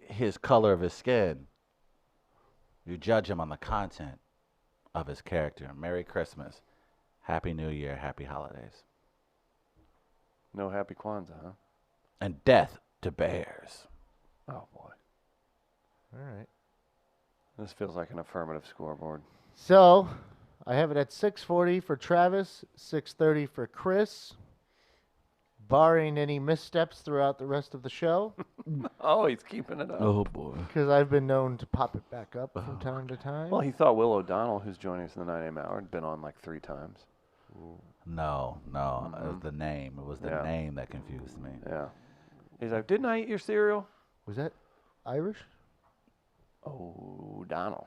his color of his skin. You judge him on the content of his character. Merry Christmas. Happy New Year. Happy holidays. No happy Kwanzaa, huh? And death to bears. Oh, boy. All right. This feels like an affirmative scoreboard. So, I have it at 6:40 for Travis, 6:30 for Chris. Barring any missteps throughout the rest of the show, Oh, he's keeping it up. Oh, boy. because I've been known to pop it back up from time to time. Well, he thought Will O'Donnell, who's joining us in the 9 a.m. hour, had been on like 3 times. No. It was the name. It was the Yeah. name that confused me. Yeah. He's like, didn't I eat your cereal? Was that Irish? Oh, O'Donnell.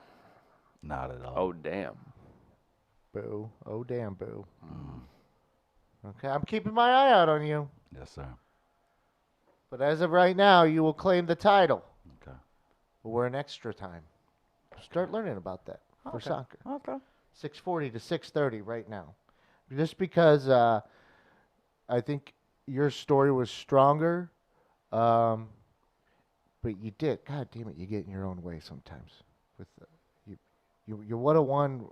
Not at all. Oh, damn. Boo. Oh, damn, boo. Mm. Okay, I'm keeping my eye out on you. Yes, sir. But as of right now, you will claim the title. Okay. We're in extra time. Start learning about that for soccer. Okay. 6:40 to 6:30 right now. Just because I think your story was stronger, but you did. God damn it, you get in your own way sometimes. With you would have won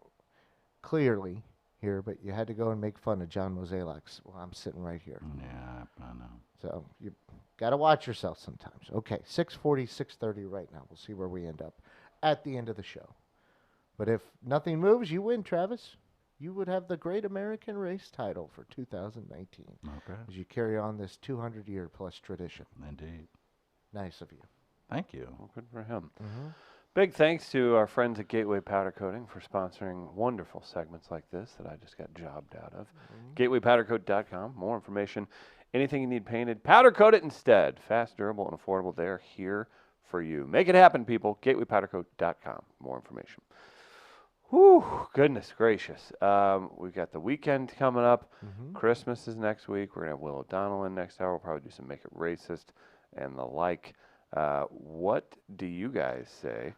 clearly here, but you had to go and make fun of John Mozeliak. Well, I'm sitting right here, Yeah, I know. so you got to watch yourself sometimes. Okay, 6:40, 6:30 right now. We'll see where we end up at the end of the show. But if nothing moves, you win, Travis. You would have the Great American Race title for 2019 Okay. as you carry on this 200-year plus tradition. Indeed. Nice of you. Thank you. Well, good for him. Mm-hmm. Big thanks to our friends at Gateway Powder Coating for sponsoring wonderful segments like this that I just got jobbed out of. GatewayPowderCoat.com. More information. Anything you need painted, powder coat it instead. Fast, durable, and affordable. They're here for you. Make it happen, people. GatewayPowderCoat.com. More information. Whew, goodness gracious. We've got the weekend coming up. Mm-hmm. Christmas is next week. We're going to have Will O'Donnell in next hour. We'll probably do some Make It Racist and the like. What do you guys say?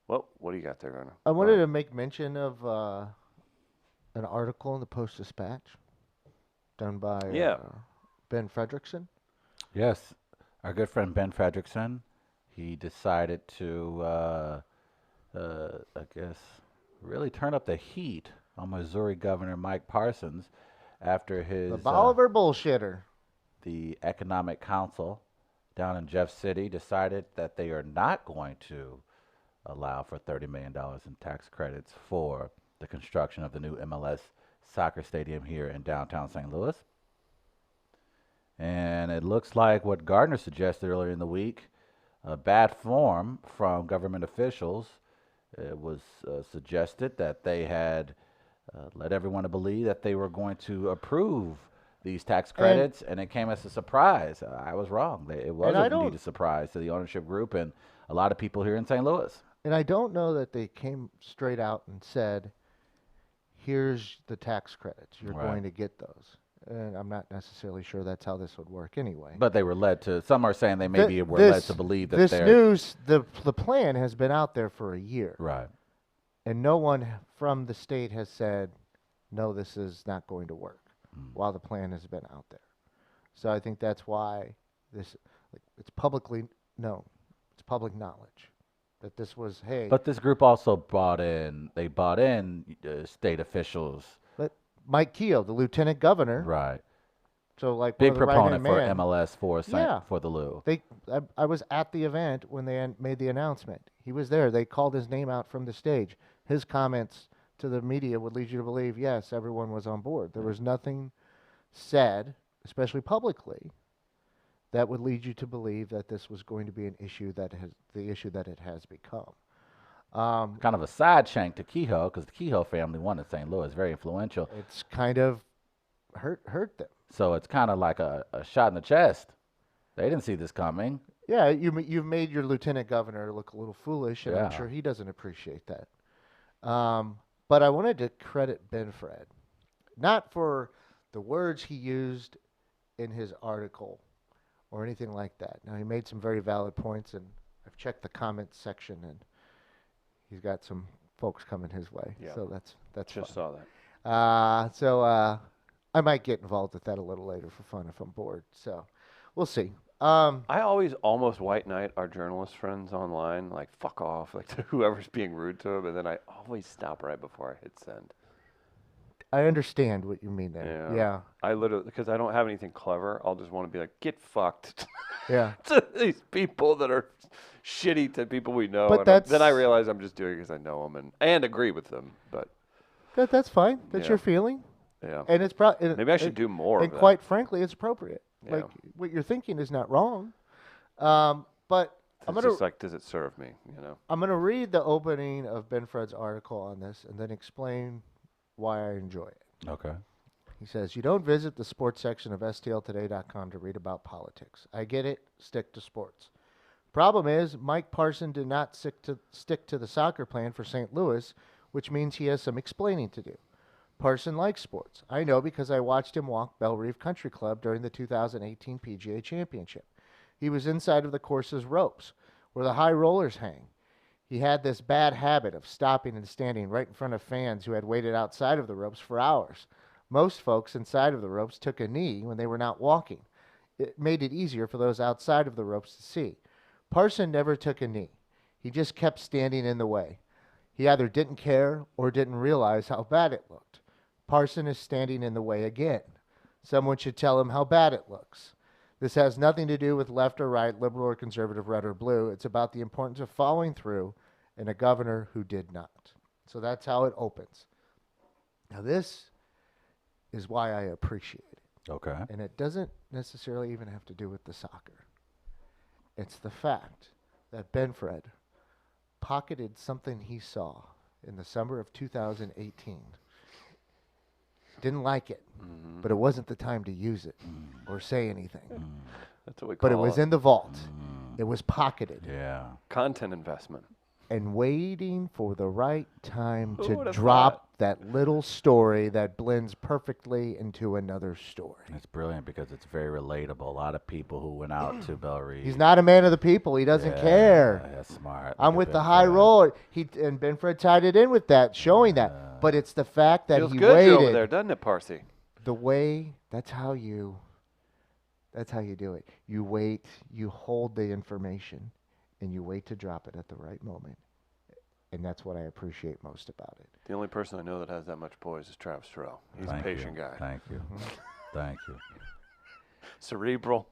Well, what do you got there, Gunnar? I wanted to make mention of an article in the Post-Dispatch done by Yeah. Ben Fredrickson. Yes, our good friend Ben Fredrickson, he decided to, I guess, really turn up the heat on Missouri Governor Mike Parsons after his The Bolivar bullshitter. the Economic Council down in Jeff City decided that they are not going to allow for $30 million in tax credits for the construction of the new MLS soccer stadium here in downtown St. Louis. And it looks like what Gardner suggested earlier in the week, bad form from government officials. It was suggested that they had led everyone to believe that they were going to approve these tax credits, and it came as a surprise. I was wrong. It was indeed a surprise to the ownership group and a lot of people here in St. Louis. And I don't know that they came straight out and said, here's the tax credits. You're Right. going to get those. And I'm not necessarily sure that's how this would work anyway. But they were led to, some are saying they Th- maybe were led to believe that this they're... news, the plan has been out there for a year. Right. And no one from the state has said, no, this is not going to work, while the plan has been out there. So I think that's why this, it's publicly known. It's public knowledge that this was, hey. But this group also brought in state officials. But Mike Keogh, the lieutenant governor, Right. so like Big one of the proponent for right-hand man, MLS for Yeah. for the Lou. I was at the event when they made the announcement. He was there. They called his name out from the stage. His comments to the media would lead you to believe, yes, everyone was on board. There was nothing said, especially publicly, that would lead you to believe that this was going to be an issue that has the issue that it has become. Kind of a side shank to Kehoe, because the Kehoe family won in St. Louis, very influential. It's kind of hurt them. So it's kind of like a shot in the chest. They didn't see this coming. Yeah, you've made your lieutenant governor look a little foolish, and I'm Yeah. sure he doesn't appreciate that. But I wanted to credit Ben Fred, not for the words he used in his article or anything like that. Now, he made some very valid points, and I've checked the comments section, and he's got some folks coming his way. Yeah. So that's Just fun. saw that. I might get involved with that a little later for fun if I'm bored. So we'll see. I always almost white knight our journalist friends online, like fuck off, like to whoever's being rude to them, and then I always stop right before I hit send. I understand what you mean there. Yeah. I literally, because I don't have anything clever, I'll just want to be like, get fucked Yeah. to these people that are shitty to people we know. But And then I realize I'm just doing it because I know them and agree with them. But That's fine. That's Yeah. your feeling. yeah, And it's probably maybe I should do more And of that. quite frankly, it's appropriate. Yeah. Like what you're thinking is not wrong. But I'm It's gonna just like, does it serve me? You know? I'm gonna read the opening of Ben Fred's article on this and then explain why I enjoy it. Okay. He says, "You don't visit the sports section of STLtoday.com to read about politics. I get it. Stick to sports. Problem is, Mike Parson did not stick to the soccer plan for St. Louis, which means he has some explaining to do. Parson likes sports. I know because I watched him walk Belle Reve Country Club during the 2018 PGA Championship. He was inside of the course's ropes, where the high rollers hang. He had this bad habit of stopping and standing right in front of fans who had waited outside of the ropes for hours. Most folks inside of the ropes took a knee when they were not walking. It made it easier for those outside of the ropes to see. Parson never took a knee. He just kept standing in the way. He either didn't care or didn't realize how bad it looked. Parson is standing in the way again. Someone should tell him how bad it looks. This has nothing to do with left or right, liberal or conservative, red or blue. It's about the importance of following through and a governor who did not." So that's how it opens. Now this is why I appreciate it. Okay. And it doesn't necessarily even have to do with the soccer. It's the fact that Benfred pocketed something he saw in the summer of 2018. Didn't like it, but it wasn't the time to use it or say anything. That's what we call But it was in the vault. It was pocketed Yeah. content investment. and waiting for the right time Who to would've drop that little story that blends perfectly into another story. It's brilliant because it's very relatable. A lot of people who went out to Belle Reve. He's not a man of the people. He doesn't Yeah, care. That's smart. I'm Look with at the Ben high Fred. roller. And Benfred tied it in with that, showing that. But it's the fact that Feels he good waited. over there, doesn't it, Parsi? The way, that's how you do it. You wait, you hold the information, and you wait to drop it at the right moment. And that's what I appreciate most about it. The only person I know that has that much poise is Travis Terrell. He's Thank a patient you. guy. Thank you. Thank you. Cerebral.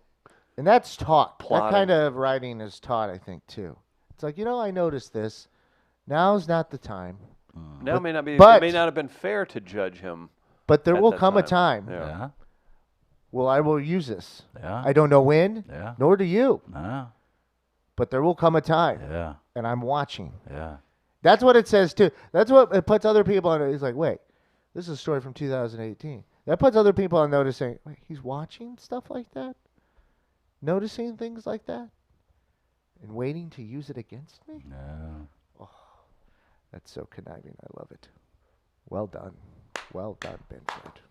And that's taught. Plotting. That kind of writing is taught, I think, too. It's like, I noticed this. Now's not the time. Now may not be. but- It may not have been fair to judge him. But there At will that come a time. time. Yeah. Yeah. Well, I will use this. Yeah. I don't know when, Yeah. nor do you. Yeah. But there will come a time. Yeah. And I'm watching. Yeah. That's what it says too. That's what it puts other people on. He's like, wait, this is a story from 2018. That puts other people on notice saying, wait, he's watching stuff like that? Noticing things like that? And waiting to use it against me? Yeah. That's so conniving. I love it. Well done. Well done, Benford.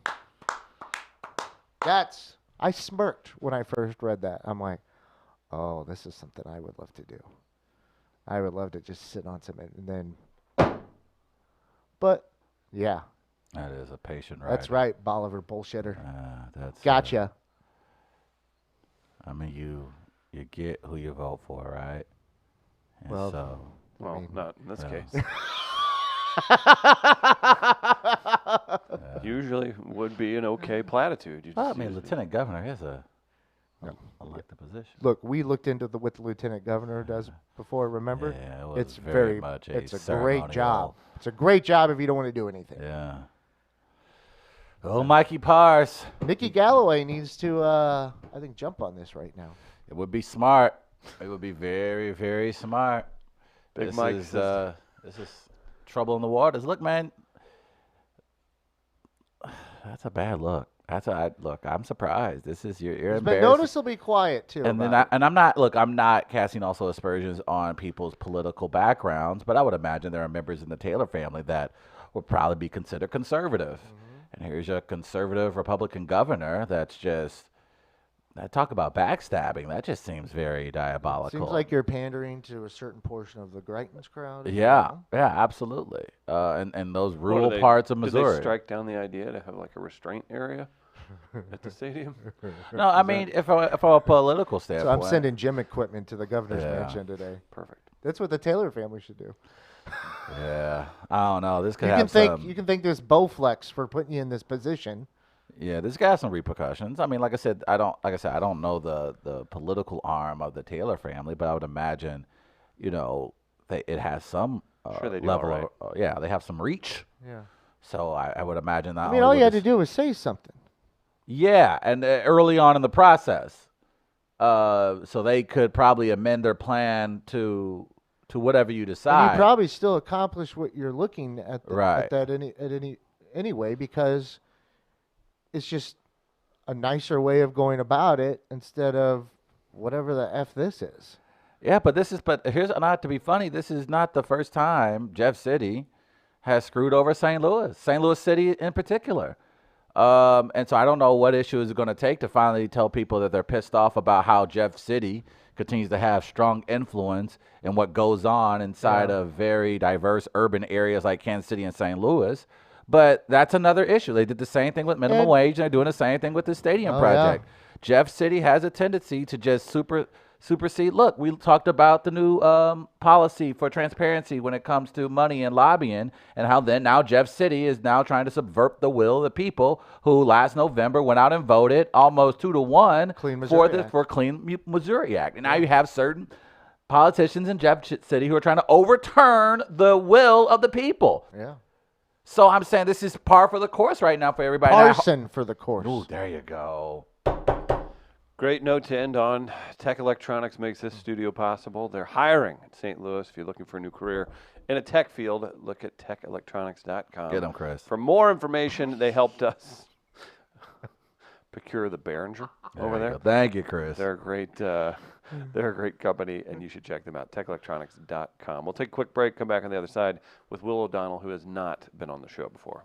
I smirked when I first read that. I'm like, oh, this is something I would love to do. I would love to just sit on some and then. But, yeah, That is a patient writer. that's right, Bolivar bullshitter. That's Gotcha. I mean, you get who you vote for, right? And Well, so Well, mean, not in this yeah. case. Usually would be an okay platitude. You Well, I just mean, use it. lieutenant governor is a elected position. Look, we looked into what the lieutenant governor does before, remember? Yeah, it was It's very much a it's a great job. ceremonial- It's a great job if you don't want to do anything. Yeah. Oh, Mikey Pars. Nikki Galloway needs to, I think, jump on this right now. It would be smart. It would be very, very smart. Big this Mike is says- this is trouble in the waters. Look, man, that's a bad look. Look. I'm surprised. This is you're But embarrassed. noticeably quiet, too. And then about it. I'm not casting also aspersions on people's political backgrounds, but I would imagine there are members in the Taylor family that would probably be considered conservative. And here's your conservative Republican governor that's just Talk about backstabbing. That just seems very diabolical. Seems like you're pandering to a certain portion of the Greitens crowd. as Yeah, well. yeah, absolutely. And those What, rural parts of did Missouri. they strike down the idea to have like a restraint area at the stadium? No, I mean, if from a political So standpoint. I'm sending gym equipment to the governor's Yeah. mansion today. Perfect. That's what the Taylor family should do. Yeah, I don't know. This could You have can think some. you can think there's Bowflex for putting you in this position. Yeah, this got some repercussions. I mean, like I said, I don't know the political arm of the Taylor family, but I would imagine, it has some Sure they do level all right. of yeah, they have some reach. Yeah. So I would imagine that. I mean, all you had to do was say something. Yeah, and early on in the process, so they could probably amend their plan to whatever you And decide. you probably still accomplish what you're looking at, Right. at that anyway, because it's just a nicer way of going about it instead of whatever the F this is. Yeah, but here's not to be funny. This is not the first time Jeff City has screwed over St. Louis City in particular. And so I don't know what issue is going to take to finally tell people that they're pissed off about how Jeff City continues to have strong influence in what goes on inside of very diverse urban areas like Kansas City and St. Louis. But that's another issue. They did the same thing with minimum And- wage, and they're doing the same thing with the stadium Oh, project. Jeff City has a tendency to just supersede. Look, we talked about the new policy for transparency when it comes to money and lobbying, and how then now Jeff City is now trying to subvert the will of the people who last November went out and voted almost 2-1 Clean for Missouri Act. Clean Missouri Act. And now you have certain politicians in Jeff City who are trying to overturn the will of the people. Yeah. So I'm saying this is par for the course right now for everybody. And I ho- Parson for the course. Ooh, there you go. Great note to end on. Tech Electronics makes this studio possible. They're hiring in St. Louis. If you're looking for a new career in a tech field, look at techelectronics.com. Get 'em, Chris. For more information, they helped us procure the Behringer over you there. go. Thank you, Chris. They're a great, they're a great company, and you should check them out. Techelectronics.com. We'll take a quick break. Come back on the other side with Will O'Donnell, who has not been on the show before.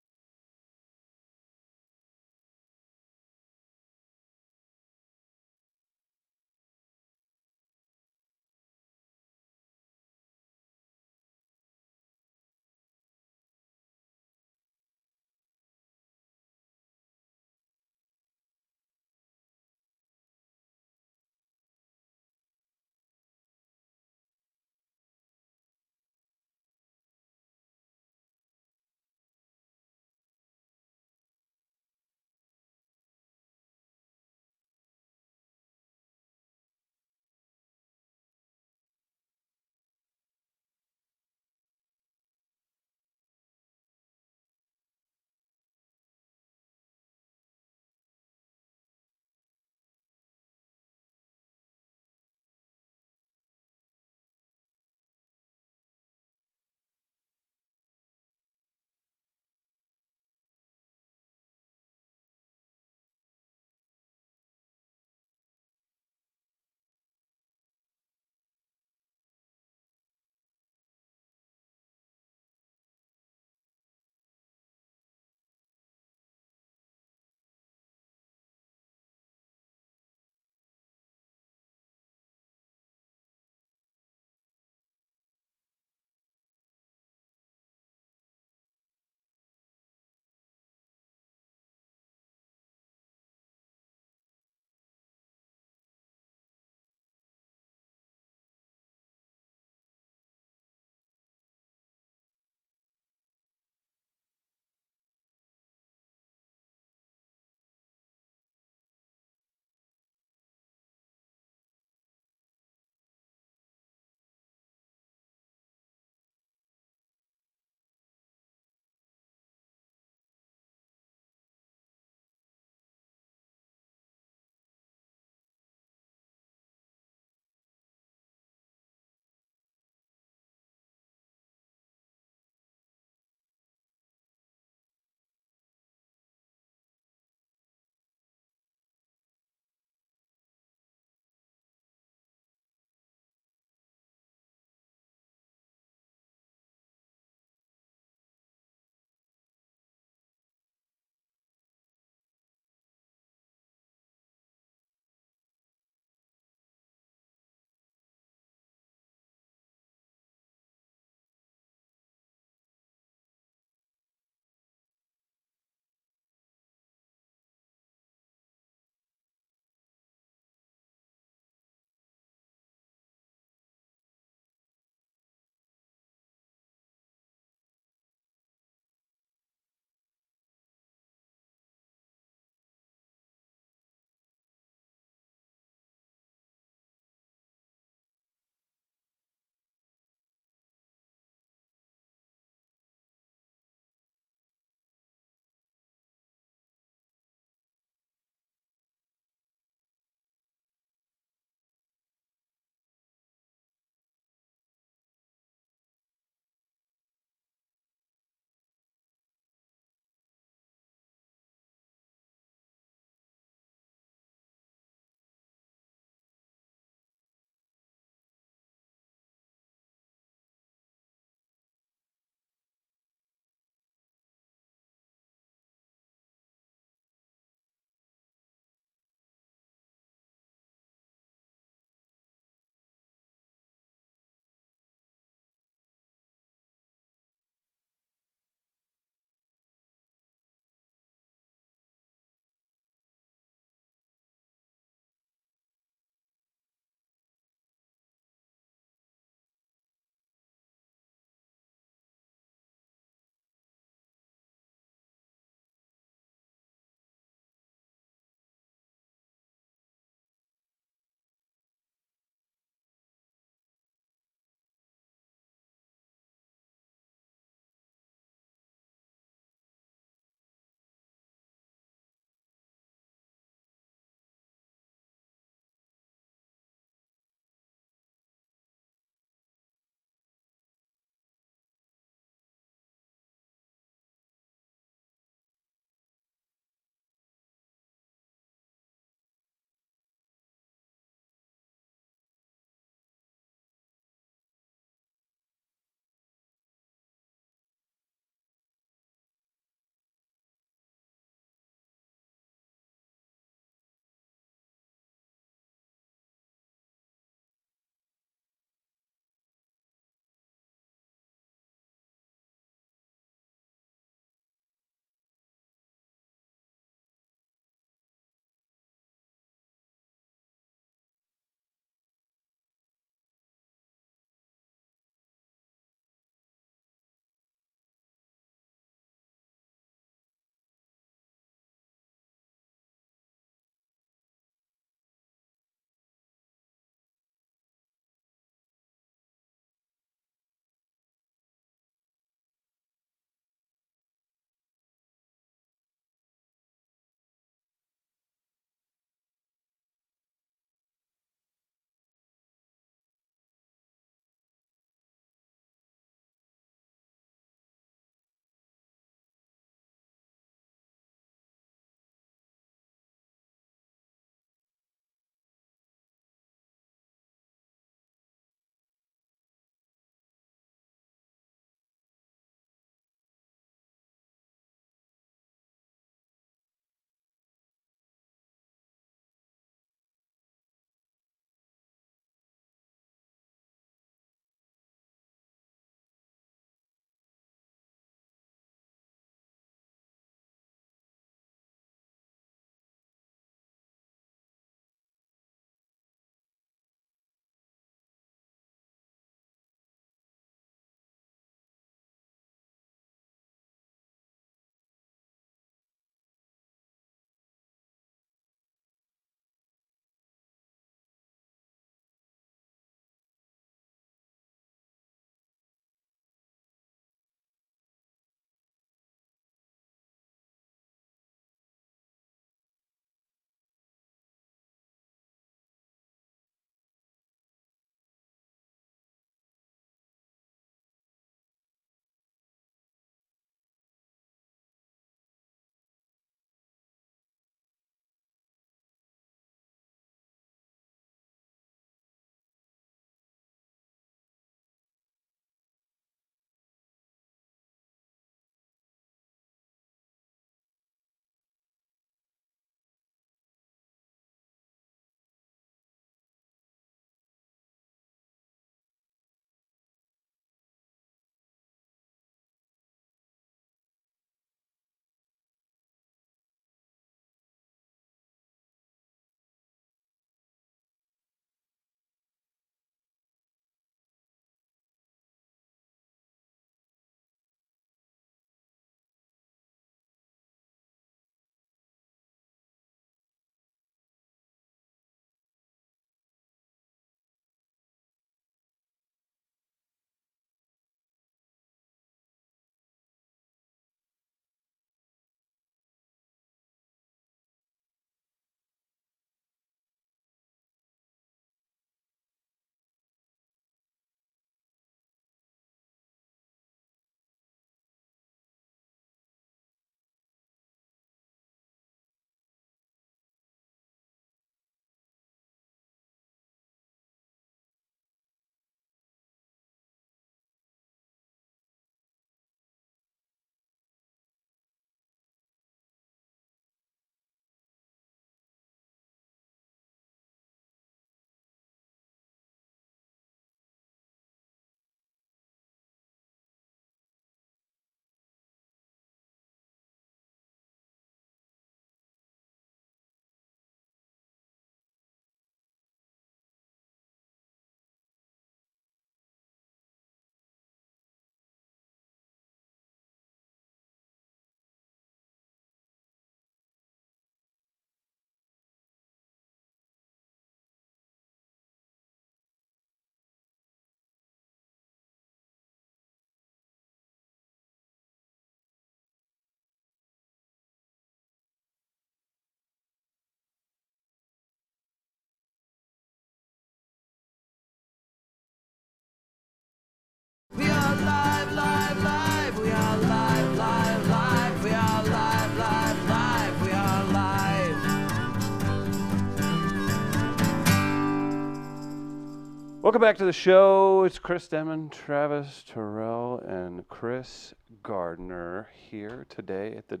Welcome back to the show. It's Chris Demon, Travis Terrell, and Chris Gardner here today at the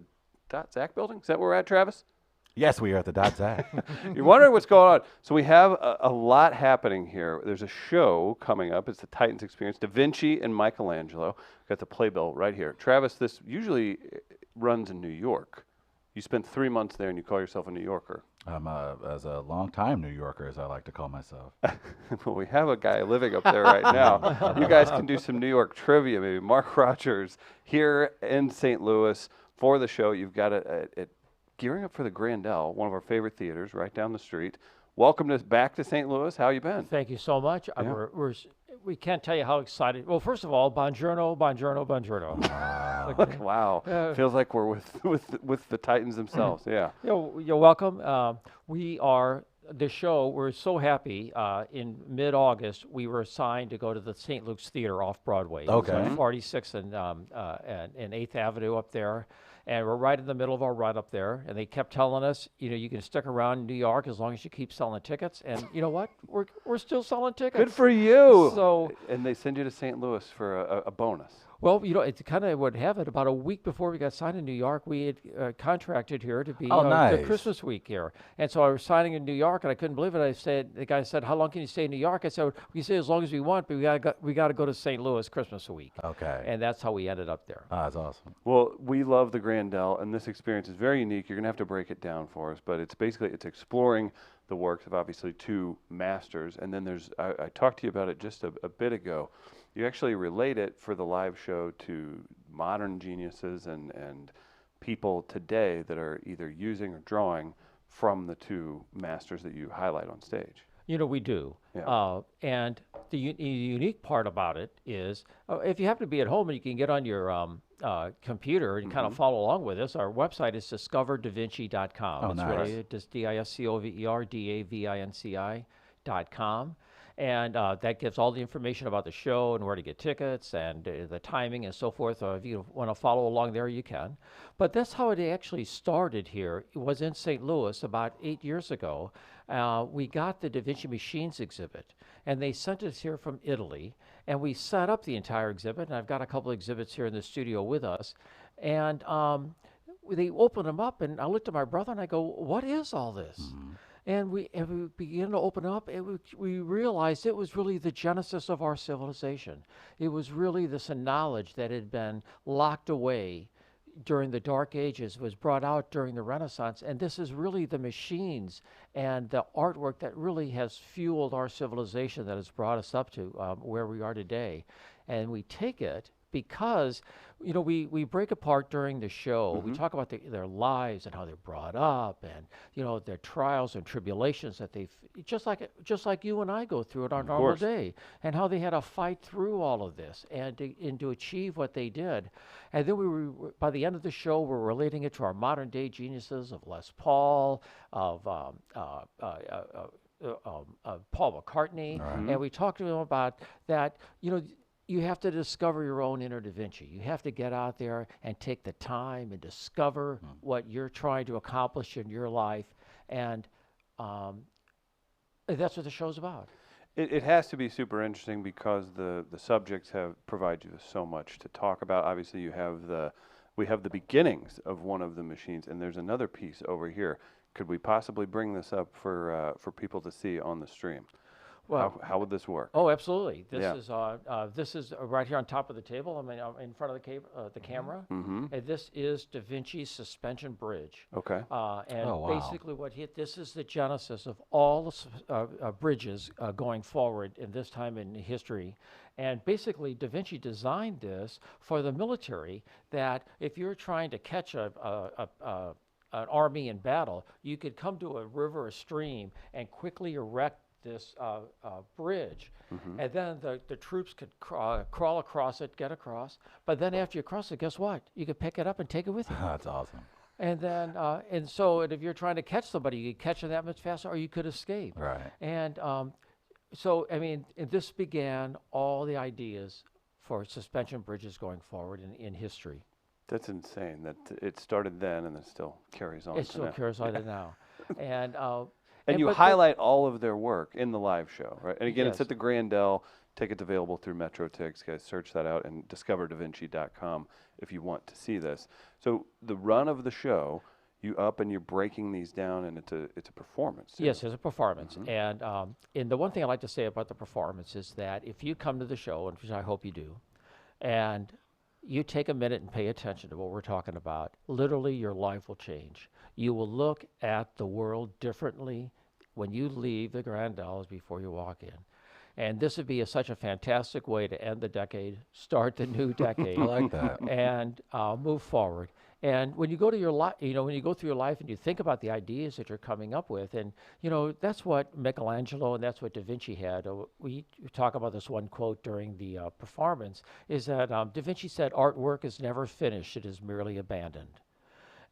.Zack building. Is that where we're at, Travis? Yes, we are at the .Zack. You're wondering what's going on. So we have a lot happening here. There's a show coming up. It's the Titans Experience. Da Vinci and Michelangelo. Got the playbill right here. Travis, this usually runs in New York. You spent 3 months there and you call yourself a New Yorker. I'm as a long-time New Yorker, as I like to call myself. Well, we have a guy living up there right now. You guys can do some New York trivia, maybe. Mark Rogers here in St. Louis for the show. You've got it gearing up for the Grandel, one of our favorite theaters right down the street. Welcome back to St. Louis. How you been? Thank you so much. Yeah. We can't tell you how excited. Well, first of all, buongiorno, buongiorno, buongiorno. Wow. Feels like we're with the Titans themselves. Yeah. You're welcome. We are the show. We're so happy. In mid-August, we were assigned to go to the St. Luke's Theater off Broadway. Okay. It's on 46th and 8th Avenue up there. And we're right in the middle of our run up there. And they kept telling us, you can stick around in New York as long as you keep selling tickets. And you know what? We're still selling tickets. Good for you. So, and they send you to St. Louis for a bonus. well, it kind of would have it. About a week before we got signed in New York, we had contracted here to be Oh, the nice. Christmas week here. And so I was signing in New York, and I couldn't believe it. The guy said, "How long can you stay in New York?" I said, "We can stay as long as we want, but we got to go to St. Louis Christmas week." Okay. And that's how we ended up there. That's awesome. Well, we love the Grandel, and this experience is very unique. You're going to have to break it down for us, but it's exploring the works of obviously two masters. And then I talked to you about it just a bit ago. You actually relate it for the live show to modern geniuses and people today that are either using or drawing from the two masters that you highlight on stage. We do. Yeah. And the unique part about it is, if you happen to be at home and you can get on your computer and kind of follow along with us, our website is discoverdavinci.com. Oh, It's nice. really just DISCOVERDAVINCI.com. And that gives all the information about the show and where to get tickets and the timing and so forth. If you want to follow along there, you can. But that's how it actually started here. It was in St. Louis about 8 years ago. We got the Da Vinci Machines exhibit, and they sent us here from Italy. And we set up the entire exhibit, and I've got a couple of exhibits here in the studio with us. And they opened them up, and I looked at my brother, and I go, "What is all this?" And we began to open up, and we realized it was really the genesis of our civilization. It was really this knowledge that had been locked away during the Dark Ages, was brought out during the Renaissance, and this is really the machines and the artwork that really has fueled our civilization, that has brought us up to where we are today. And we take it because we break apart during the show. We talk about their lives and how they're brought up, and their trials and tribulations that they've just like you and I go through in our normal course. day, and how they had to fight through all of this and to achieve what they did. And then by the end of the show, we're relating it to our modern day geniuses of Les Paul, of Paul McCartney, and we talk to them about that. You have to discover your own inner Da Vinci. You have to get out there and take the time and discover what you're trying to accomplish in your life. And that's what the show's about. It has to be super interesting because the subjects provide you with so much to talk about. Obviously, we have the beginnings of one of the machines, and there's another piece over here. Could we possibly bring this up for people to see on the stream? Well, How would this work? Oh, absolutely. Yeah. This is right here on top of the table. I mean, in front of the camera. Mm-hmm. And this is Da Vinci's suspension bridge. Okay. And Oh, wow. basically this is the genesis of all the bridges going forward in this time in history. And basically, Da Vinci designed this for the military, that if you're trying to catch an army in battle, you could come to a river or stream and quickly erect this bridge, and then the troops could crawl across it, get across. But then after you cross it, guess what? You could pick it up and take it with you. That's awesome. And then, and if you're trying to catch somebody, you could catch them that much faster, or you could escape. Right. And so, I mean, this began all the ideas for suspension bridges going forward in history. That's insane that it started then and it still carries on. It still carries on to now. And you but highlight all of their work in the live show, right? And again, it's Yes. at the Grandel. Tickets available through MetroTix. Guys, search that out and discoverdavinci.com if you want to see this. So the run of the show, you up and you're breaking these down, and it's a performance. too. Yes, it's a performance. And the one thing I like to say about the performance is that if you come to the show, and which I hope you do, and you take a minute and pay attention to what we're talking about, literally your life will change. You will look at the world differently when you leave the Grandel before you walk in. And this would be such a fantastic way to end the decade, start the new decade, I like that. and move forward. And when you go to your life, when you go through your life and you think about the ideas that you're coming up with, and that's what Michelangelo and that's what Da Vinci had. We talk about this one quote during the performance is that Da Vinci said, "Artwork is never finished; it is merely abandoned."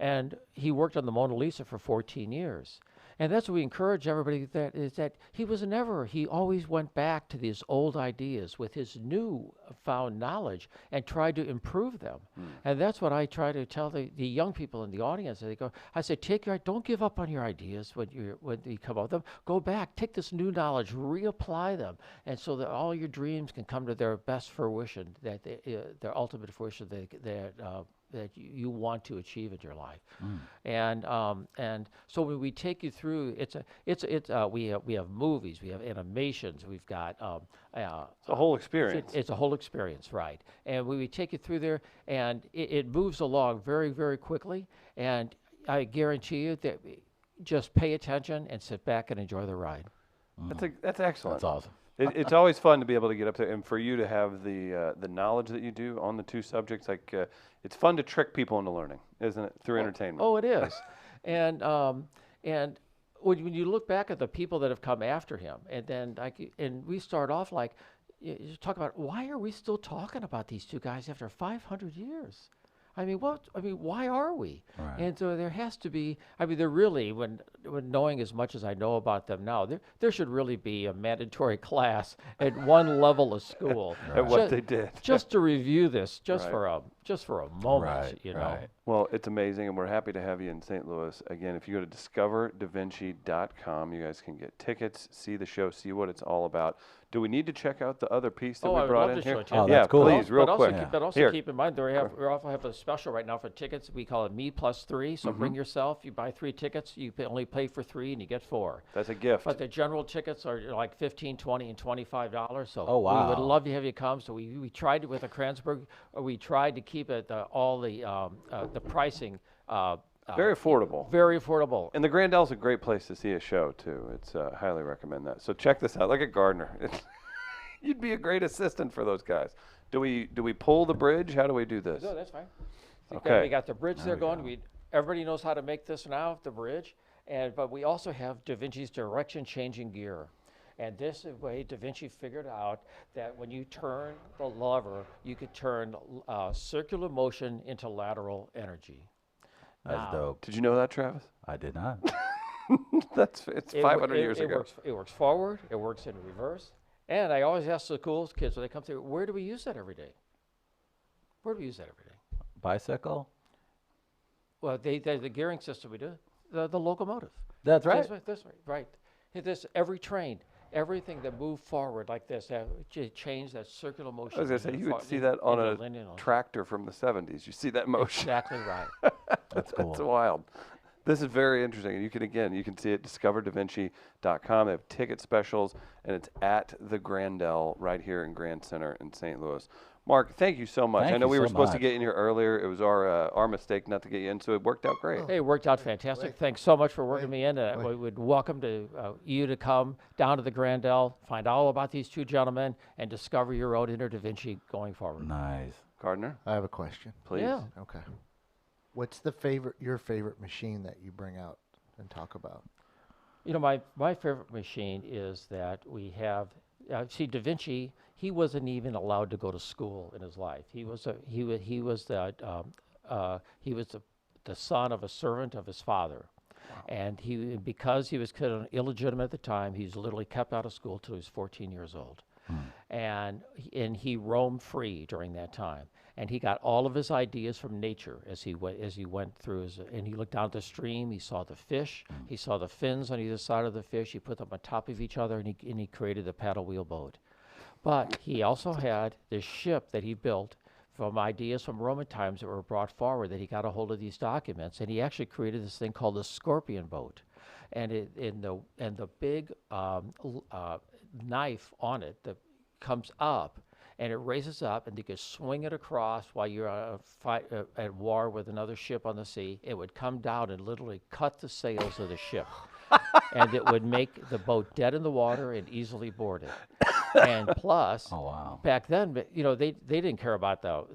And he worked on the Mona Lisa for 14 years. And that's what we encourage everybody that he always went back to these old ideas with his new found knowledge and tried to improve them. And that's what I try to tell the young people in the audience. I say, don't give up on your ideas when you come up with them. Go back, take this new knowledge, reapply them, and so that all your dreams can come to their best fruition, their ultimate fruition that you want to achieve in your life. And so when we take you through, we have movies, we have animations, we've got It's a whole experience. it's a whole experience, right? And we take you through there, and it moves along very, very quickly. And I guarantee you that just pay attention and sit back and enjoy the ride. That's excellent. That's awesome. It's always fun to be able to get up there, and for you to have the knowledge that you do on the two subjects. It's fun to trick people into learning, isn't it? Through entertainment. Oh, it is. and when you look back at the people that have come after him, and then and we start off like, you talk about why are we still talking about these two guys after 500 years? Why are we? Right. And so there has to be. There really, when knowing as much as I know about them now, there should really be a mandatory class at one level of school At what Ju- they did. just to review this, just Right. for a moment, Right, you know. right. Well, it's amazing, and we're happy to have you in St. Louis. Again, if you go to discoverdavinci.com, you guys can get tickets, see the show, see what it's all about. Do we need to check out the other piece that Oh, we I would brought love in to here? show it to you. Oh, Yeah, that's cool. please, real but also quick. But also Here. keep in mind, we also have a special right now for tickets. We call it Me Plus 3. So bring yourself. You buy 3 tickets. You only pay for 3, and you get 4. That's a gift. But the general tickets are like $15, $20, and $25. So Oh, we would wow. love to have you come. So we tried with the Kranzberg. We tried to keep it all the pricing Very affordable. very affordable. And the Grandel's a great place to see a show, too. It's highly recommend that. So check this out. Look at Gardner. You'd be a great assistant for those guys. Do we pull the bridge? How do we do this? No, that's fine. Okay. We got the bridge there going. Everybody knows how to make this now, the bridge. But we also have Da Vinci's direction-changing gear. And this is the way Da Vinci figured out that when you turn the lever, you could turn circular motion into lateral energy. That's dope. Did you know that, Travis? I did not. It's 500 years ago. It works forward. It works in reverse. And I always ask the cool kids when they come through, where do we use that every day? Where do we use that every day? Bicycle? Well, the gearing system we do, the locomotive. That's right. That's right. Every train, everything that moved forward like this, change that circular motion. I was going to say, you would into see that on into a linear motion. tractor from the 70s. You see that motion. Exactly right. That's cool. It's wild. This is very interesting. And you can see it, discoverdavinci.com. They have ticket specials, and it's at the Grandel right here in Grand Center in St. Louis. Mark, thank you so much. Thank I know you we were so supposed to much. get in here earlier. It was our mistake not to get you in, so it worked out great. Hey, it worked out fantastic. Thanks so much for working me in. We would welcome you to come down to the Grandel, find all about these two gentlemen, and discover your own inner Da Vinci going forward. Nice. Gardner, I have a question. please. Yeah. Okay. What's your favorite machine that you bring out and talk about? My favorite machine is that we have. See, Da Vinci, he wasn't even allowed to go to school in his life. He was the son of a servant of his father, and because he was kind of illegitimate at the time, he was literally kept out of school till he was 14 years old. and he roamed free during that time. And he got all of his ideas from nature as he went through and he looked down the stream. He saw the fish. He saw the fins on either side of the fish. He put them on top of each other, and he created the paddle wheel boat. But he also had this ship that he built from ideas from Roman times that were brought forward, that he got a hold of these documents, and he actually created this thing called the Scorpion boat. And the big knife on it that comes up, and it raises up, and you could swing it across while you're at war with another ship on the sea. It would come down and literally cut the sails of the ship, and it would make the boat dead in the water and easily boarded. And plus, Oh, wow. back then, they didn't care about the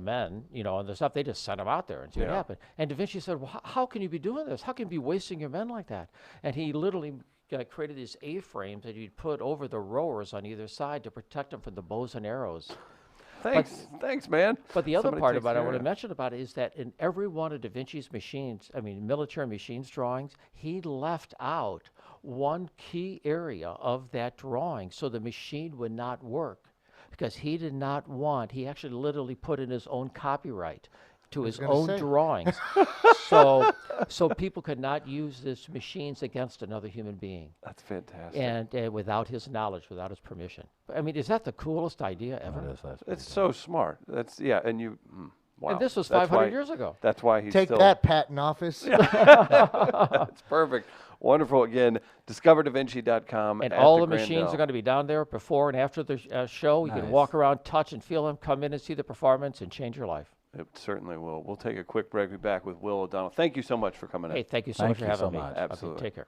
men, and the stuff. They just sent them out there and see what happened. And Da Vinci said, well, how can you be doing this? How can you be wasting your men like that? And he literally created these A-frames that you'd put over the rowers on either side to protect them from the bows and arrows. Thanks, man. But the other Somebody part takes about it, I care want of to mention about it, is that in every one of Da Vinci's machines, military machines drawings, he left out one key area of that drawing so the machine would not work, because he did not want, he actually literally put in his own copyright to his own drawings. So people could not use these machines against another human being. That's fantastic. And without his knowledge, without his permission. Is that the coolest idea ever? It's so smart. And you, wow. And this was That's 500 why- years ago. That's why he's Take still. that, patent office. It's perfect. Wonderful. Again, discoverdavinci.com. And at all the the machines Grandel. are going to be down there before and after the show. You can Nice. walk around, touch, and feel them, come in and see the performance, and change your life. It certainly will. We'll take a quick break. We'll be back with Will O'Donnell. Thank you so much for coming in. Hey, thank you so Thank much for you having so me. much. Okay, Absolutely. take care.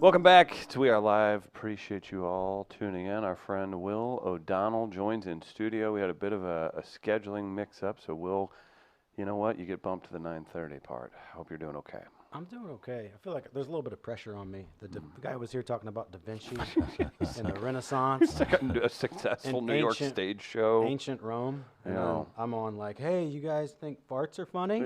Welcome back to We Are Live. Appreciate you all tuning in. Our friend Will O'Donnell joins in studio. We had a bit of a scheduling mix-up, so Will, you know what? You get bumped to the 9:30 part. Hope you're doing okay. I'm doing okay. I feel like there's a little bit of pressure on me. The guy was here talking about Da Vinci and the Renaissance, It's like a successful An New York ancient- stage show. ancient Rome. And Yeah. I'm on like, hey, you guys think farts are funny?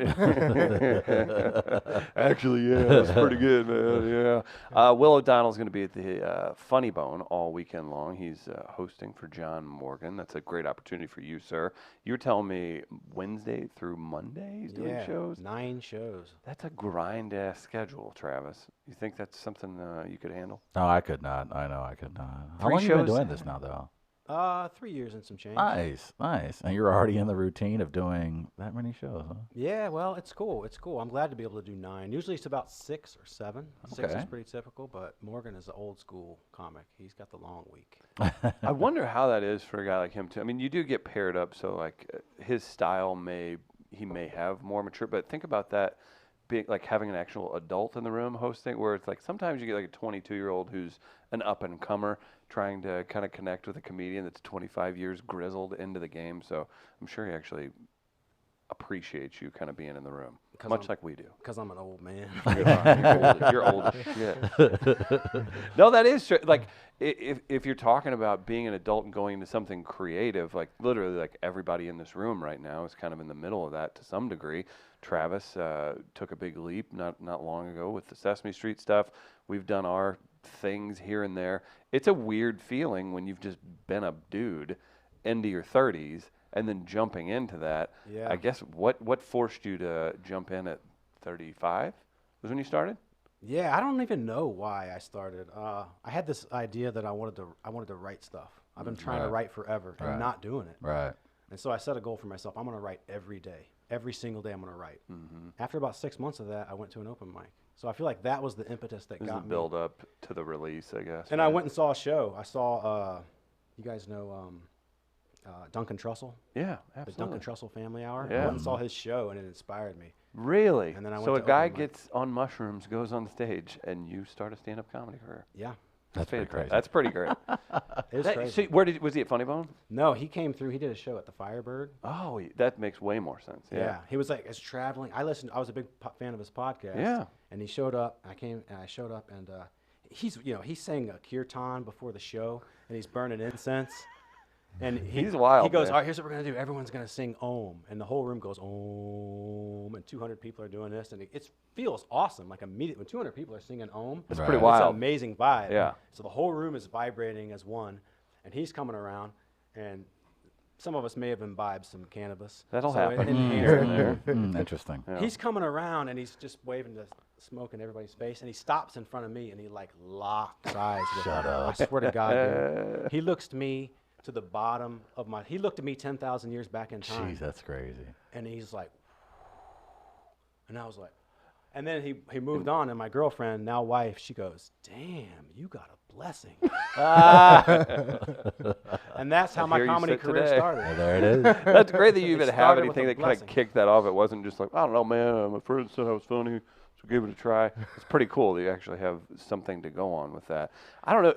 Actually, yeah, that's pretty good, man. Yeah. Will O'Donnell's going to be at the Funny Bone all weekend long. He's hosting for John Morgan. That's a great opportunity for you, sir. You were telling me Wednesday through Monday he's doing shows. 9 shows. That's a grind-ass schedule, Travis. You think that's something you could handle? No, I could not. I know I could not. How 3 long have you been shows? doing this now, though? 3 years and some change. Nice, nice. And you're already in the routine of doing that many shows, huh? Yeah, well, it's cool. It's cool. I'm glad to be able to do 9. Usually it's about 6 or 7. 6 is Okay. pretty typical, but Morgan is an old school comic. He's got the long week. I wonder how that is for a guy like him too. I mean, you do get paired up, so like his style may have more mature. But think about that, being like having an actual adult in the room hosting, where it's like sometimes you get like a 22-year-old who's an up and comer trying to kind of connect with a comedian that's 25 years grizzled into the game. So I'm sure he actually appreciates you kind of being in the room, 'Cause much I'm- like we do. Because I'm an old man. You're old as shit. No, that is true. Like, if you're talking about being an adult and going into something creative, like literally, like everybody in this room right now is kind of in the middle of that to some degree. Travis took a big leap not long ago with the Sesame Street stuff. We've done our things here and there. It's a weird feeling when you've just been a dude into your 30s and then jumping into that. Yeah. I guess what forced you to jump in at 35? Was when you started? Yeah, I don't even know why I started. I had this idea that I wanted to write stuff. I've been trying to write forever Right. and not doing it. Right. And so I set a goal for myself. I'm going to write every day. Every single day I'm going to write. Mm-hmm. After about 6 months of that, I went to an open mic. So I feel like that was the impetus that This is the got me. build up to the release, I guess. And I right? went and saw a show. I saw, you guys know Duncan Trussell, Yeah, the absolutely. Duncan Trussell Family Hour. Yeah. I went and saw his show, and it inspired me. Really? And then I so a went to guy open mic. gets on mushrooms, goes on the stage, and you start a stand-up comedy career. Yeah, That's pretty great. crazy. That's pretty great. it was That- crazy. so was he at Funny Bone? No, he came through. He did a show at the Firebird. Oh, that makes way more sense. Yeah. He was like, as traveling. I was a big fan of his podcast. Yeah. And he showed up. I showed up, and he's sang a kirtan before the show, and he's burning incense. And He's wild, He goes, man. all right, here's what we're gonna do. Everyone's gonna sing Om, and the whole room goes Om, and 200 people are doing this, and it feels awesome. Like immediately when 200 people are singing Om, It's Right. pretty It's it's wild. an amazing vibe. Yeah. So the whole room is vibrating as one, and he's coming around, and some of us may have imbibed some cannabis. That'll so it happen. enhanced Here it. and there. Interesting. Yeah. He's coming around and he's just waving the smoke in everybody's face, and he stops in front of me and he like locks eyes with me. I swear to God, dude. He looks to me to the bottom of my. He looked at me 10,000 years back in time, Jeez, that's crazy. and he's like, and I was like, and then he moved on, and my girlfriend, now wife, she goes, "Damn, you got a blessing." And that's how my here you comedy sit career today. started. There it is. That's great that you even have started with anything a that kind of blessing. kicked that off. It wasn't just like, I don't know, man, my friend said I was funny, so give it a try. It's pretty cool that you actually have something to go on with that. I don't know.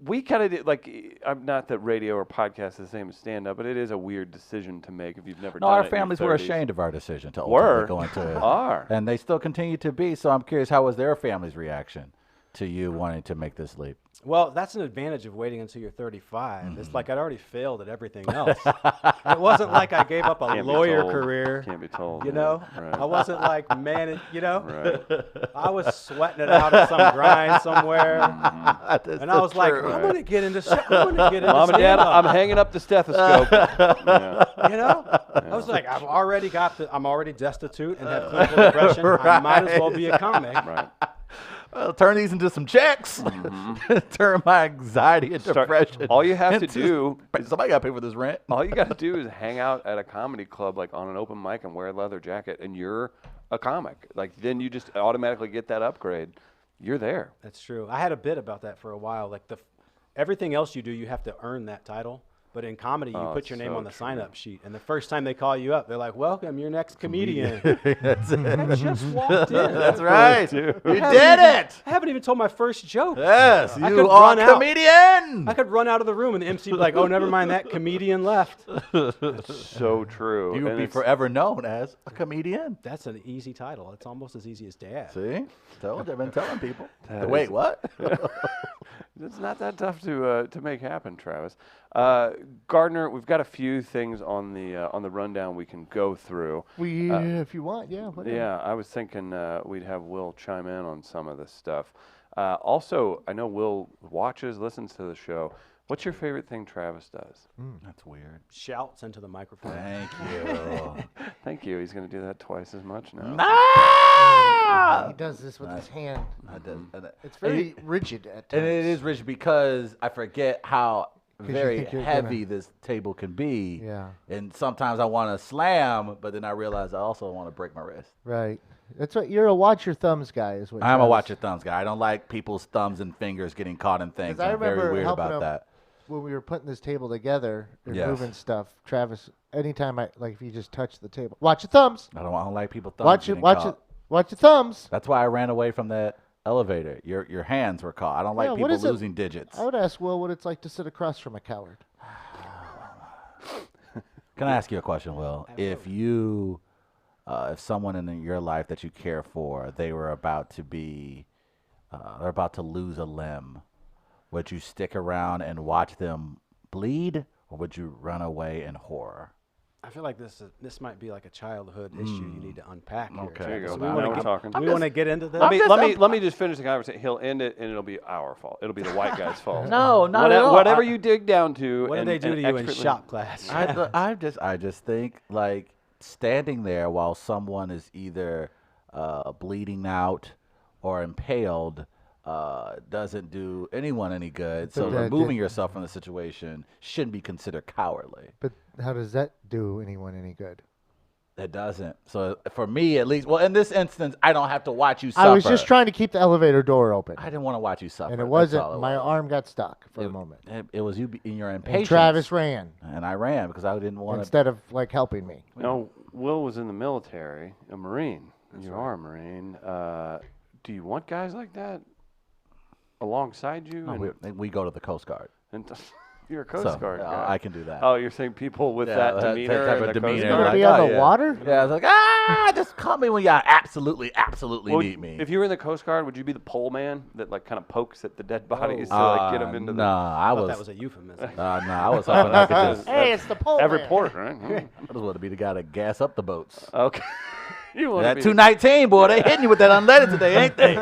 We kind of did, like, I'm not that radio or podcast is the same as stand-up, but it is a weird decision to make if you've never No, done it our in your families were 30s. ashamed of our decision to Were? ultimately go into it. Are. And they still continue to be. So I'm curious, how was their family's reaction to you wanting to make this leap? Well, that's an advantage of waiting until you're 35. Mm-hmm. It's like I'd already failed at everything else. It wasn't like I gave up a Can't be lawyer told. career. Can't be told. You yeah. know, Right. I wasn't like you know, Right. I was sweating it out at some grind somewhere, Mm-hmm. and I was like, I'm gonna get into Mom and Dad, I'm hanging up the stethoscope. Yeah. you know, I was like, I'm already destitute and have clinical depression. I might as well be a comic. Right. Well, turn these into some checks. Turn my anxiety and Start- depression. all you have to into- do Somebody got to pay for this rent. All you got to do is hang out at a comedy club, like on an open mic, and wear a leather jacket, and you're a comic. Like then you just automatically get that upgrade. You're there. That's true. I had a bit about that for a while. Like everything else you do, you have to earn that title. But in comedy, you Oh, put your name so on the true. sign-up sheet, and the first time they call you up, they're like, "Welcome, your next comedian." That's it. I just walked in. That's right. You I did haven't even- it. I haven't even told my first joke. Yes, I you could are run a out. comedian. I could run out of the room, and the MC would be like, "Oh, never mind, that comedian left." So true. You would And be it's- forever known as a comedian. That's an easy title. It's almost as easy as Dad. See? Told you, I've been telling people. That Wait, is- what? It's not that tough to make happen, Travis. Gardner, we've got a few things on the rundown we can go through. If you want, yeah. Whatever. Yeah, I was thinking we'd have Will chime in on some of this stuff. Also, I know Will watches, listens to the show. What's your favorite thing Travis does? That's weird. Shouts into the microphone. Thank you. Thank you. He's going to do that twice as much now. Ah! He does this with his hand. I did. It's very rigid at times. And it is rich because I forget how you very think you're heavy this table can be. Yeah. And sometimes I want to slam, but then I realize I also want to break my wrist. Right. That's what you're a watch your thumbs guy, is what. I'm a Travis- watch your thumbs guy. I don't like people's thumbs and fingers getting caught in things. 'Cause I I'm very remember weird helping about him that. when we were putting this table together and Yes. moving stuff. Travis, anytime if you just touch the table, watch your thumbs. I don't like people's thumbs Watch it. getting Watch caught. it. Watch your thumbs. That's why I ran away from that elevator. Your hands were caught. I don't like Yeah, what people is it- losing digits. I would ask Will what it's like to sit across from a coward. Can I ask you a question, Will? If you, if someone in your life that you care for, they were about to be, they're about to lose a limb, would you stick around and watch them bleed, or would you run away in horror? I feel like this might be like a childhood issue you need to unpack here. Okay. There you go. So Now we're talking. we want to get into this. Let me just finish the conversation. He'll end it, and it'll be our fault. It'll be the white guy's fault. No, not at all. Whatever you dig down to. What did and- they do and to you in expertly- shop class? I just think like standing there while someone is either bleeding out or impaled doesn't do anyone any good. So that removing did- yourself from the situation shouldn't be considered cowardly. But how does that do anyone any good? It doesn't. So for me, at least, well, in this instance, I don't have to watch you suffer. I was just trying to keep the elevator door open, I didn't want to watch you suffer. and it That's wasn't. all it My was. arm got stuck for a moment, It was you in your impatience. and Travis ran And I ran because I didn't want to. instead of helping me. No, Will was in the military, a Marine. You are a Marine. Do you want guys like that alongside you? We go to the Coast Guard. and you're a Coast So, Guard guy. I can do that. Oh, you're saying people with that demeanor type in of the Coast demeanor. Gonna Guard? Like, be on oh, the yeah. water? Yeah, I was like, just call me when you absolutely Well, need me. If you were in the Coast Guard, would you be the pole man that like kind of pokes at the dead bodies to like get them into no, I I thought was. that was a euphemism. No, I was hoping I could just. Hey, it's the pole every man. port, right? I just wanted to be the guy to gas up the boats. Okay. You want That to be 219, boy, they hitting you with that unleaded today, ain't they?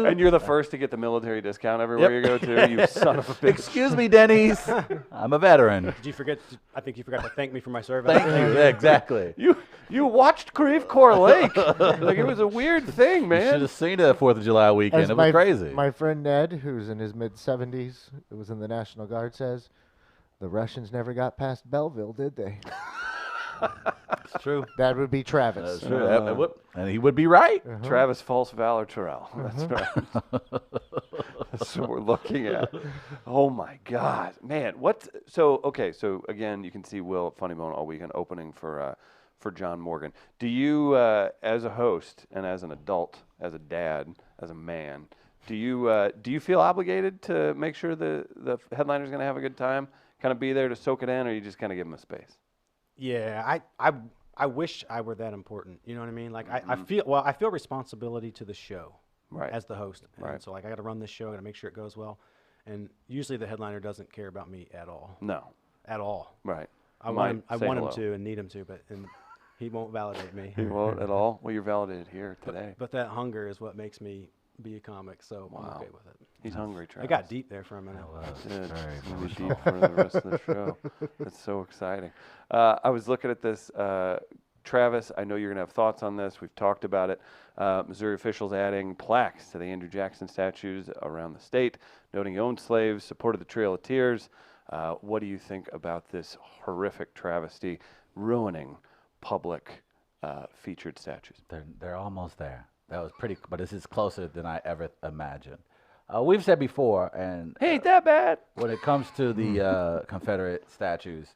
and you're the first to get the military discount everywhere you go to. You son of a bitch. Excuse me, Denny's. I'm a veteran. Did you forget? I think you forgot to thank me for my service. Thank you. Yeah, exactly. You watched Creve Coeur Lake. Like it was a weird thing, You should man. have seen it 4th of July weekend. As It was crazy. My friend Ned, who's in his mid-70s, who was in the National Guard, says, the Russians never got past Belleville, did they? It's true. That would be Travis. That's true. And he would be right. Travis False Valor Terrell. That's right. That's what we're looking at. Oh my God, man! So again, you can see Will at Funny Bone all weekend opening for John Morgan. Do you, as a host and as an adult, as a dad, as a man, do you feel obligated to make sure the headliner's going to have a good time? Kind of be there to soak it in, or you just kind of give them a space? Yeah, I wish I were that important. You know what I mean? Like I feel responsibility to the show, Right. as the host. And Right. so like I got to run this show, I got to make sure it goes well. And usually the headliner doesn't care about me at all. No. At all. Right. I Might want him say him hello. to and need him to, but he won't validate me. You won't at all? Well, you're validated here today. But that hunger is what makes me be a comic, so I'm okay with it. He's hungry, Travis. I got deep there for a minute. Good. It's gonna be deep for the rest of the show. That's so exciting. I was looking at this. Travis, I know you're going to have thoughts on this. We've talked about it. Missouri officials adding plaques to the Andrew Jackson statues around the state, noting he owned slaves, supported the Trail of Tears. What do you think about this horrific travesty ruining public featured statues? They're almost there. That was pretty, but this is closer than I ever imagined. We've said before, and Ain't that bad. when it comes to the Confederate statues,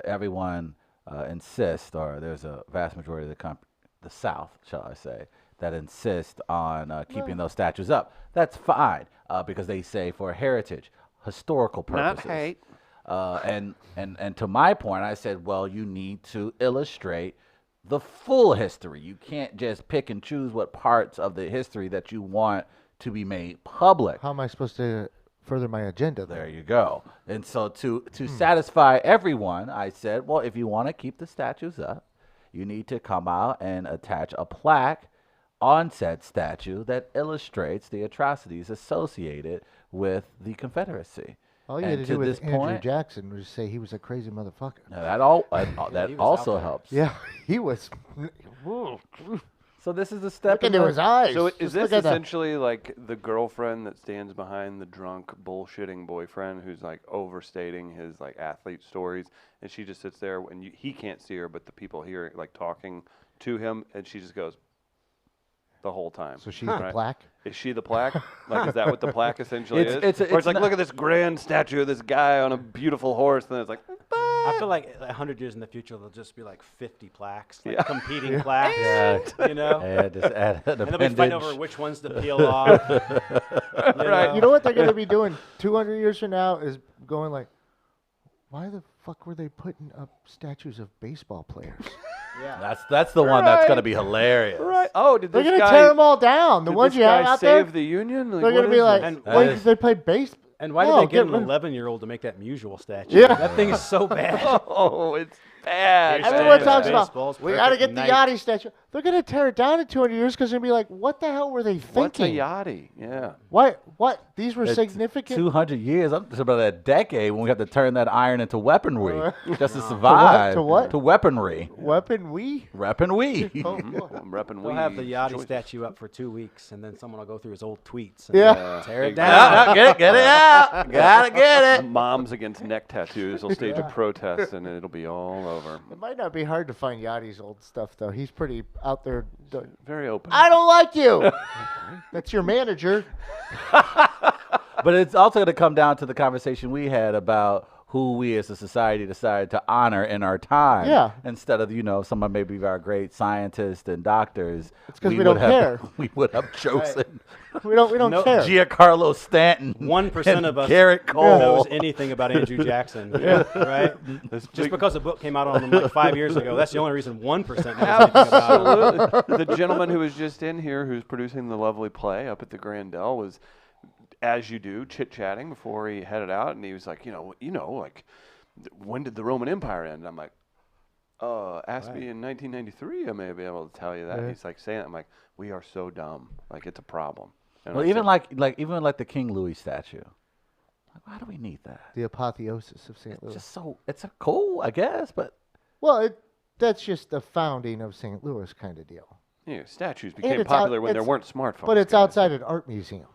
everyone insists, or there's a vast majority of the South, shall I say, that insist on keeping those statues up. That's fine because they say for heritage, historical purposes. Not hate. And to my point, I said, well, you need to illustrate the full history. You can't just pick and choose what parts of the history that you want to be made public. How am I supposed to further my agenda There there? you go. And so to satisfy everyone, I said, well, if you want to keep the statues up, you need to come out and attach a plaque on said statue that illustrates the atrocities associated with the Confederacy. All you And had to to do with this Andrew point- Jackson was say he was a crazy motherfucker. Now that he was also out there. helps. Yeah, he was. So this is a step Look into his eyes. So is Just this look at that. essentially like the girlfriend that stands behind the drunk bullshitting boyfriend who's like overstating his like athlete stories, and she just sits there and he can't see her, but the people hear like talking to him, and she just goes the whole time. So she's the right? plaque. Is she the plaque? Like, is that what the plaque essentially It's- is? it's- Or it's it's like, not- look at this grand statue of this guy on a beautiful horse, and then it's like, I feel like 100 years in the future, there'll just be like 50 plaques, like Yeah. competing plaques. Yeah. You know? Yeah, just add an And they'll be fighting over appendage. which ones to peel off. Right. You know what they're going to be doing 200 years from now is going like, why the fuck were they putting up statues of baseball players? That's the one that's going to be hilarious. right. Oh, did They're this going to guy tear them all down. The did ones this you have guy out there, save the Union? Like, they're going what to be is like, this? And why is- did they play baseball? And why Oh, did they get get an rid- 11-year-old to make that Musial statue? Yeah. That thing is so bad. Oh, it's bad. Here's Everyone Yeah. talks Baseball's about, we got to perfect get the night. Yachty statue. They're going to tear it down in 200 years because they're going to be like, what the hell were they What's a thinking? yachty? Yeah. What? These were It's significant. 200 years. I'm just about a decade when we have to turn that iron into weaponry just to survive. To what? To weaponry. Weapon we? Weaponry. Oh, I'm repping They'll weed. have the Yachty Choice. statue up for 2 weeks, and then someone will go through his old tweets and Yeah. tear it Exactly. down. Get it out. Gotta get it. Moms against neck tattoos will stage a protest, and it'll be all over. It might not be hard to find Yachty's old stuff, though. He's pretty out there. Very open. I don't like you. That's your manager. But it's also going to come down to the conversation we had about who we as a society decided to honor in our time. Yeah. Instead of, someone maybe our great scientists and doctors. It's 'cause we would don't have- care. We would have chosen We don't No, care. Giancarlo Stanton. 1% and of us Garrett Cole. knows anything about Andrew Jackson, right? Just because a book came out on him like 5 years ago, that's the only reason 1% knows anything about him. Absolutely. The gentleman who was just in here, who's producing the lovely play up at the Grandel, was, as you do, chit-chatting before he headed out, and he was like, like, when did the Roman Empire end? And I'm like, ask me in 1993, I may be able to tell you that. And he's like saying that. I'm like, we are so dumb. Like, it's a problem. And Well, I even said, even like the King Louis statue. Like, why do we need that? The apotheosis of St. It's Louis. just so it's a cool, I guess, but Well, that's just the founding of St. Louis kind of deal. statues became it's out- popular when there it's- weren't smartphones. But it's guys. outside an art museum.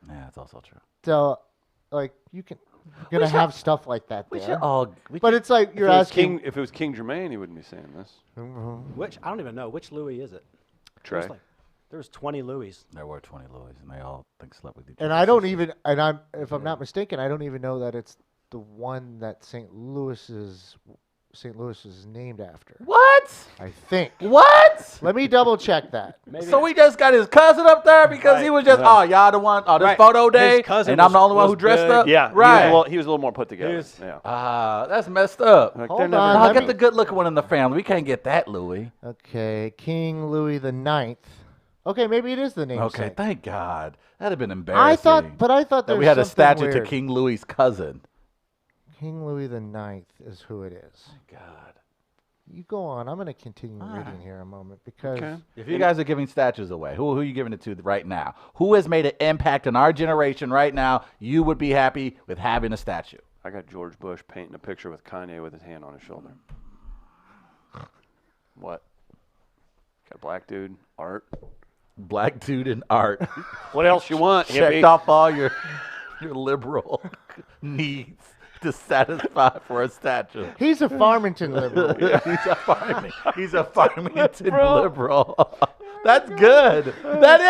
yeah, it's also true. So, like, you're going to have stuff like that We there. should all. But it's like you're asking. If it was King Germain, he wouldn't be saying this. Which, I don't even know. Which Louis is it? Trey. There was 20 Louis. There were 20 Louis, and they all think slept with each And other. I don't even, if I'm not mistaken, I don't even know that it's the one that St. Louis is named after. What? I think. What? Let me double check that. So we just got his cousin up there because he was just, y'all the one, this Right. photo His day, cousin and I'm the only one was who dressed good. up. Yeah, right. He was a little more put together. was- yeah. That's messed up. Like, Hold they're never- on, I'll let get me- the good looking one in the family. We can't get that Louis. Okay, King Louis the Ninth. Okay, maybe it is the name. Okay, thank God. That'd have been embarrassing. I thought that there we was had a something statue weird. to King Louis's cousin. King Louis the Ninth is who it is. God. You go on. I'm going to continue reading here a moment because Okay. If you guys are giving statues away, who are you giving it to right now? Who has made an impact in our generation right now? You would be happy with having a statue. I got George Bush painting a picture with Kanye with his hand on his shoulder. What? Got a black dude, art. Black dude in art. What else you want, Checked hippie? off all your liberal needs to satisfy for a statue. he's a Farmington liberal. He's a Farmington liberal. That's good. That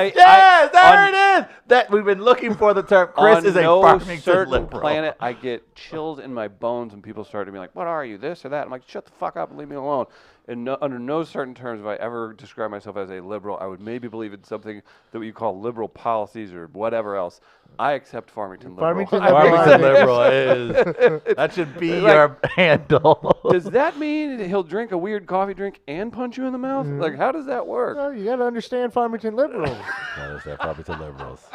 is. Yes, there it is. That we've been looking for the term. Chris on is a no Farmington certain liberal. planet, I get chills in my bones when people start to be like, "What are you? This or that?" I'm like, "Shut the fuck up and leave me alone." And under no certain terms, if I ever describe myself as a liberal, I would maybe believe in something that you call liberal policies or whatever else. I accept Farmington liberal. Farmington Farmington liberal is. That should be your handle. Does that mean he'll drink a weird coffee drink and punch you in the mouth? Like, how does that work? No, you got to understand Farmington liberals. That is that Farmington liberals.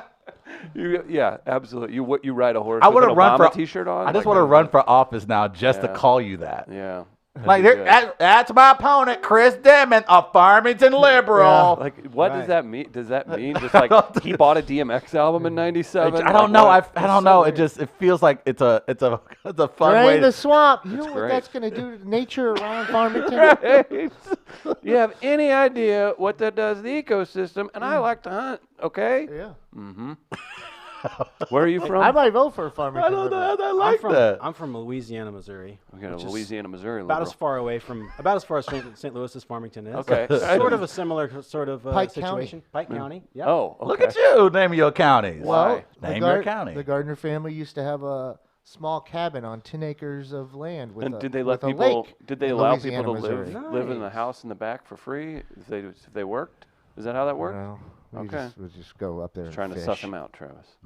Yeah, absolutely. You ride a horse I with want an to run Obama for. T-shirt on? I just Like, want to run for office now, just to Yeah. call you that. Yeah. Like That'd be good. that's my opponent, Chris Demon, a Farmington liberal. Like, what does Right. that mean? Does that mean just like he bought a DMX album in '97? I don't know. I Like, don't know. It just feels like it's a fun way. Drain the swamp. You know what great. that's going to do to nature around Farmington? what? You have any idea what that does to the ecosystem? And I like to hunt. Okay. Yeah. Where are you from? I might vote for Farmington I don't liberal. know. I like that. I'm from Louisiana, Missouri. Okay, which is Louisiana, Missouri. About liberal. as far away from, about as far as St. Louis as Farmington is. Okay. Sort of a similar sort of Pike situation. County. Pike County. Yeah. Oh, okay. Look at you. Name your counties. Well, Name your county. The Gardner family used to have a small cabin on 10 acres of land with And a, did they let with a people? lake Did they in allow Louisiana, people to live Missouri. in the house in the back for free if they worked? Is that how that worked? Well, Okay. we'd just go up there and Trying to fish. suss them out, Travis.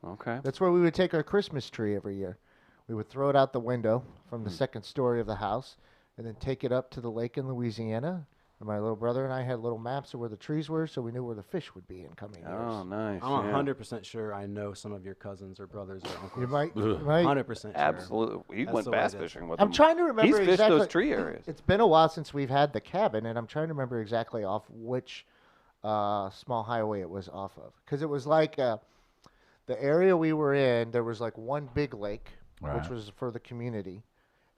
Okay. That's where we would take our Christmas tree every year. We would throw it out the window from the second story of the house and then take it up to the lake in Louisiana. And my little brother and I had little maps of where the trees were, so we knew where the fish would be in coming Oh, years. nice. I'm yeah. 100% sure I know some of your cousins or brothers or uncles. You might. 100% sure. Absolutely. We That's went the way bass it is. fishing with I'm him. trying to remember He's fished exactly. those tree areas. It's been a while since we've had the cabin, and I'm trying to remember exactly off which small highway it was off of. Because it was like the area we were in, there was like one big lake, which Right. was for the community.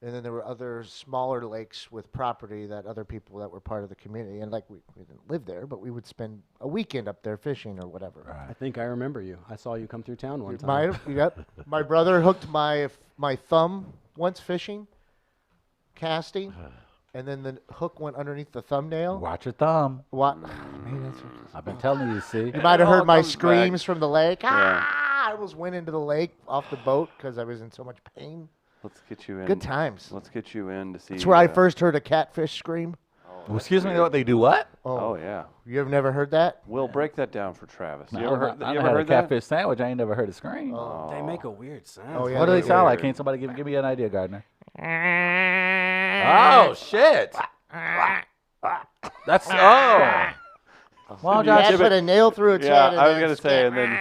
And then there were other smaller lakes with property that other people that were part of the community. And like we didn't live there, but we would spend a weekend up there fishing or whatever. I think I remember you. I saw you come through town one time. Yep. My brother hooked my thumb once fishing, casting, and then the hook went underneath the thumbnail. Watch your thumb. What? I've been telling you. See. You might have all heard my comes back. screams from the lake. Ah! I almost went into the lake off the boat because I was in so much pain. Let's get you in. Good times. Let's get you in to see. That's where I first heard a catfish scream. Well, excuse me. What they do? What? Oh yeah. You have never heard that? We'll break that down for Travis. You I ever heard? I You had ever a heard that? catfish sandwich. I ain't never heard it scream. They make a weird sound. Oh, yeah. What do they sound like? weird. Can't somebody give me an idea, Gardner? Oh shit! That's You Why don't y'all had put a nail through its Yeah, head. I was gonna say, and then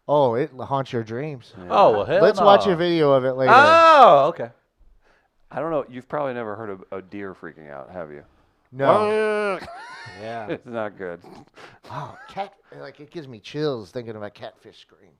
Oh, it haunts your dreams. Oh well, hell Let's no. watch a video of it later. Oh, okay. I don't know. You've probably never heard of a deer freaking out, have you? No. Yeah. It's not good. Oh, cat! Like it gives me chills thinking about catfish scream.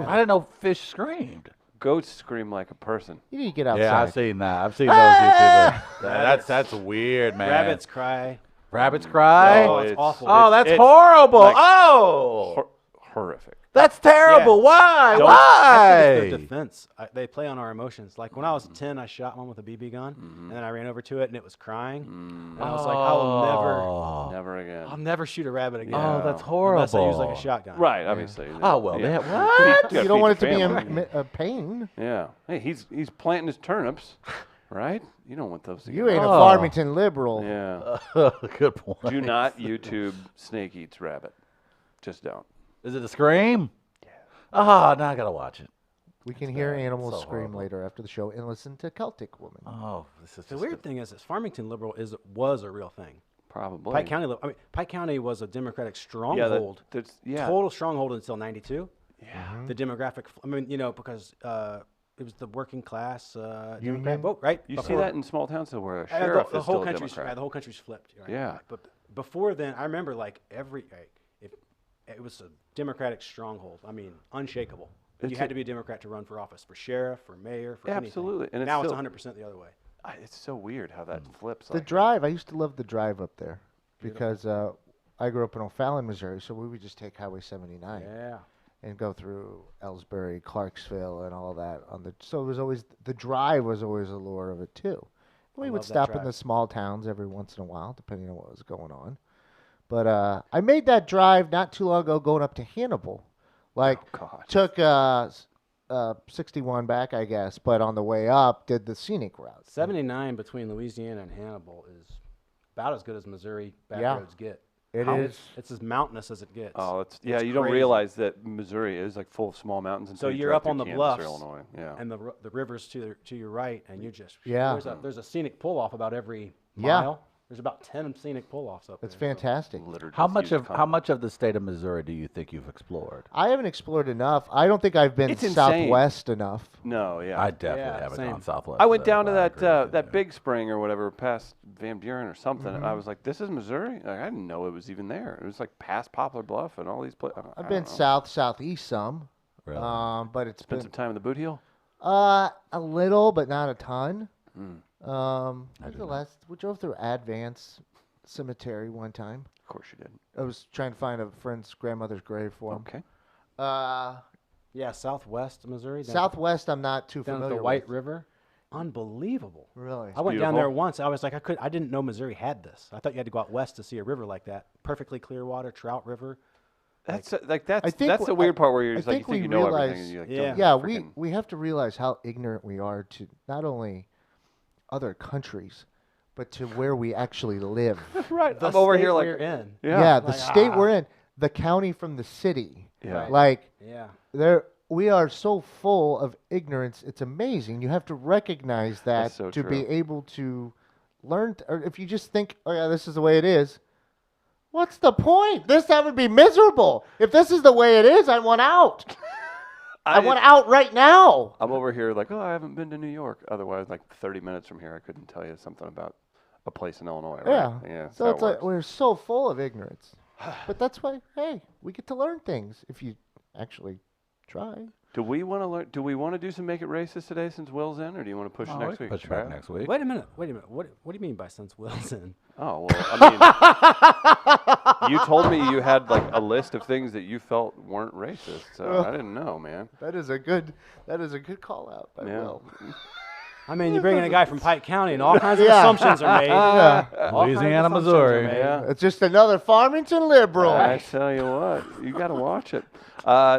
I didn't know fish screamed. Goats scream like a person. You need to get outside. Yeah, I've seen that. I've seen those YouTubers. That's weird, man. Rabbits cry. Rabbits cry. Oh, it's it's awful. Oh, that's it's horrible. like- Oh, Horrific. that's terrible. Why? Don't- Why? That's their defense. They play on our emotions. Like when I was 10, I shot one with a BB gun, and then I ran over to it, and it was crying. And I was like, Oh. Never again. I'll never shoot a rabbit again. Oh, that's horrible. Unless I use like a shotgun. Right, obviously. Oh well, Yeah. man. What? gotta You don't feed want it the to be family. a pain. Yeah. Hey, he's planting his turnips, right? You don't want those to You get ain't a Oh. Farmington liberal. Yeah. Good point. Do not YouTube snake eats rabbit. Just don't. Is it a scream? Yeah. Oh, now I gotta watch it. We can hear animals So scream horrible. later after the show and listen to Celtic Woman. Oh, this is The just weird thing is, Farmington liberal was a real thing. Probably. Pike County, Pike County was a Democratic Yeah, stronghold. yeah. Total stronghold until '92. Yeah. The demographic. I mean, because it was the working class Union? Democrat vote, right? You see Before- that in small towns though, where a and sheriff the is whole still a country's Democrat. the whole country's flipped. Right? Yeah. But before then, I remember like if it was a Democratic stronghold. I mean, unshakable. You It's had to be a Democrat to run for office, for sheriff, for mayor, for anything. Absolutely, and it's now it's still- 100% the other way. It's so weird how that flips. The like that. drive, I used to love the drive up there because I grew up in O'Fallon, Missouri, so we would just take Highway 79 Yeah. and go through Ellsbury, Clarksville, and all that. So it was always the drive was always the lure of it too. We would love that stop in drive. the small towns every once in a while, depending on what was going on. But I made that drive not too long ago, going up to Hannibal. Like God. took 61 back, I guess, but on the way up, did the scenic route. 79 between Louisiana and Hannibal is about as good as Missouri back Yeah. roads get. It is. It's as mountainous as it gets. Oh, it's It's you don't crazy. realize that Missouri is like full of small mountains. So until you you're drive up through on the Kansas bluffs, or Illinois. Yeah. and the rivers to your right, and you're just Yeah. There's a scenic pull off about every Yeah. mile. There's about 10 scenic pull offs up It's there. fantastic. Littered How with much used of the state of Missouri do you think you've explored? I haven't explored enough. I don't think I've been It's insane. southwest enough. No, yeah. I definitely Yeah, haven't same. gone southwest. I went of down to but I that agree with you, that yeah. big spring or whatever past Van Buren or something. And I was like, "This is Missouri." Like, I didn't know it was even there. It was like past Poplar Bluff and all these places. I've been south, southeast some, Really? but it's Spent been some time in the Boot Heel. a little, but not a ton. Mm. What's the last? We drove through Advance Cemetery one time. Of course you did. I was trying to find a friend's grandmother's grave for him. Okay. Yeah, southwest Missouri. down- Southwest, I'm not too down at familiar the White with. River. Unbelievable. Really? I went down there beautiful. once. I was like, I didn't know Missouri had this. I thought you had to go out west to see a river like that. Perfectly clear water, trout river. That's I think that's the w- weird I- part where you're I just like you think think we you know realize- everything and you like Yeah. don't Yeah, freaking- we have to realize how ignorant we are to not only other countries, but to where we actually live. right. The I'm over state here like we're in. yeah. The state we're in, the county from the city. Yeah. Like Yeah. we are so full of ignorance. It's amazing. You have to recognize that That's so to be true. able to learn. Or if you just think, oh yeah, this is the way it is. What's the point? That would be miserable. If this is the way it is, I want out. I want out right now. I'm over here like, oh, I haven't been to New York. Otherwise, like 30 minutes from here, I couldn't tell you something about a place in Illinois. Right? Yeah. Yeah. that's So how it's it like works. we're so full of ignorance. But that's why, hey, we get to learn things if you actually try. Do we want to learn? Do we want to do some Make It Racist today since Will's in, or do you want to push Oh, next we can week? push back Trav? next week. Wait a minute. What do you mean by since Will's in? Oh well, I mean, you told me you had like a list of things that you felt weren't racist, so I didn't know, man. That is a good call out by Yeah. Will. I mean, you bring in a guy from Pike County, and all kinds of Yeah. assumptions are made. All kinds of Louisiana, assumptions Missouri. are made. Yeah. It's just another Farmington liberal. I tell you what, you got to watch it.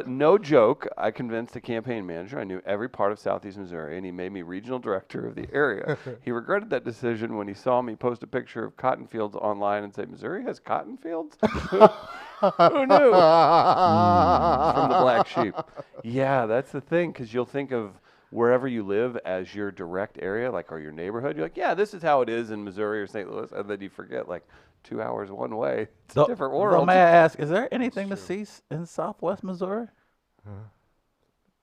No joke, I convinced the campaign manager I knew every part of Southeast Missouri, and he made me regional director of the area. He regretted that decision when he saw me post a picture of cotton fields online and say, Missouri has cotton fields? Who knew? From the black sheep. Yeah, that's the thing, because you'll think of wherever you live as your direct area, like, or your neighborhood. You're like, yeah, this is how it is in Missouri or St. Louis, and then you forget, like, 2 hours one way. It's a different world. May I ask, is there anything to see in Southwest Missouri?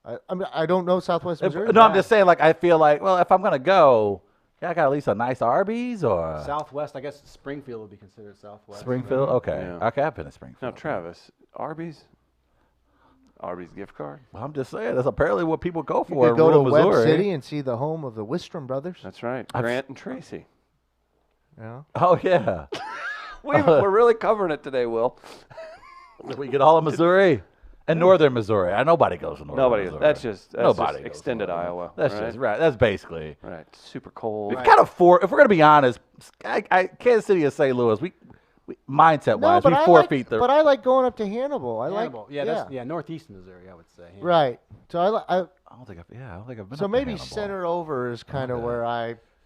I mean, I don't know Southwest Missouri. No, I'm just saying. Like, I feel like, well, if I'm gonna go, yeah, I got at least a nice Arby's or Southwest, I guess Springfield would be considered Southwest. Springfield. Okay, Yeah. okay, I've been to Springfield. Now, Travis, Arby's gift card. Well, I'm just saying that's apparently what people go You for could in go to rural Webb Missouri. City and see the home of the Wistrom brothers. That's right. I've- Grant and Tracy. Yeah. Oh yeah, We're really covering it today, Will. we get all of Missouri and northern Missouri. Nobody goes to northern Nobody. Missouri. That's just Nobody goes to extended northern. Iowa. That's right? just right. That's basically. Right. Super cold. We've kind of if we're gonna be honest, Kansas City and St. Louis, we mindset wise, we forfeit the. But I like going up to Hannibal. Hannibal. like Yeah, that's northeast Missouri, I would say. Hannibal. right. So I don't think I've been. so up to maybe Hannibal. center over is kind of Okay. where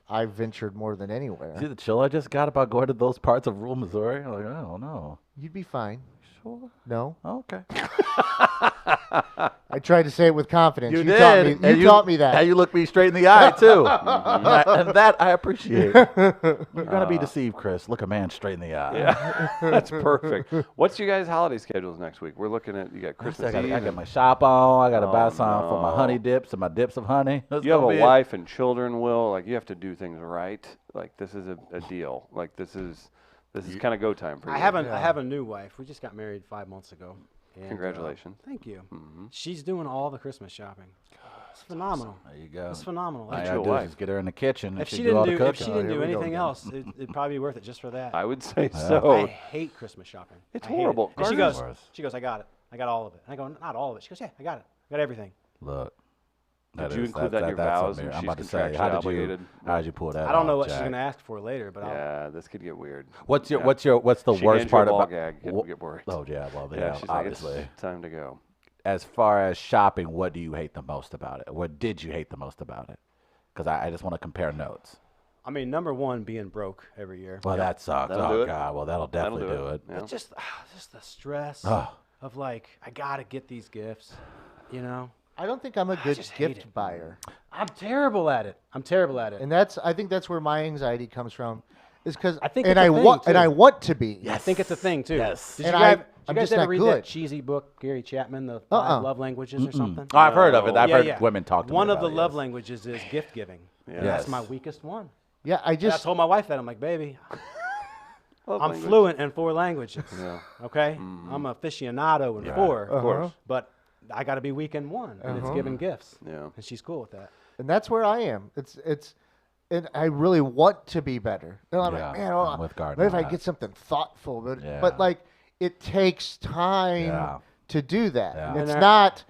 I ventured more than anywhere. See the chill I just got about going to those parts of rural Missouri? I'm like, I don't know. You'd be fine. Sure. No, Okay. I tried to say it with confidence. You taught did. me. and You taught me that. And you looked me straight in the eye too. And that I appreciate. You're gonna be deceived, Chris. Look a man straight in the eye. Yeah, that's perfect. What's your guys' holiday schedules next week? We're looking at you got I Christmas got Eve. my shop on. I got to buy Oh, some for my no. honey dips and my dips of honey. That's You have gonna a be it. wife and children, Will. Like you have to do things right. Like this is a deal. Like this is kind of go time for you. I have a new wife. We just got married 5 months ago. And, Congratulations. thank you. Mhm. She's doing all the Christmas shopping. It's phenomenal. There you go. It's phenomenal. All I Get gotta you a do is wife. just get her in the kitchen. If and she do all didn't the do if she cooking. didn't do here we go anything again. else, it'd probably be worth it just for that. I would say I so. hate Christmas shopping. It's I hate it. horrible. And she Gardner's goes, worse. I got it. I got all of it. And I go, not all of it. She goes, yeah, I got it. I got everything. Look, Did you include that in your vows when I'm she's about to say, contractually obligated? how did you pull that? I don't know off, what she's Jack? gonna ask for later, but Yeah, this could get weird. What's the She worst hands you part a ball about? gag, get worried. Oh yeah, well Yeah, yeah, she's obviously. like, it's time to go. As far as shopping, what do you hate the most about it? What did you hate the most about it? Because I just want to compare notes. I mean, number one, being broke every year. Well, that sucks. That'll do Oh it. God, well that'll definitely do it. Yeah. But just the stress Oh. of like, I gotta get these gifts, you know. I don't think I'm a good just hate gift it. buyer. I'm terrible at it. And I think that's where my anxiety comes from. Is because I think and it's I a thing, want and too. I want to be. I think it's a thing too. Yes. Did you And guys, I'm did you guys just ever not read good. that cheesy book, Gary Chapman, The Five Love Languages or something? Oh, I've heard of it. I've Yeah, heard yeah. women talk to One me of about the it, love yes. languages is gift giving. Yeah. And That's Yes. my weakest one. Yeah, I And I just told my wife that. I'm like, baby, Love I'm language. fluent in 4 languages. Yeah. Okay? I'm an aficionado in Yeah, 4. Of course. But I got to be weak in 1, and it's giving gifts. Yeah. And she's cool with that. and that's where I am. It's and I really want to be better. And I'm Yeah, like, man, I'm with Gardner maybe if on I that. get something thoughtful, but Yeah. like it takes time Yeah. to do that. Yeah. It's And not,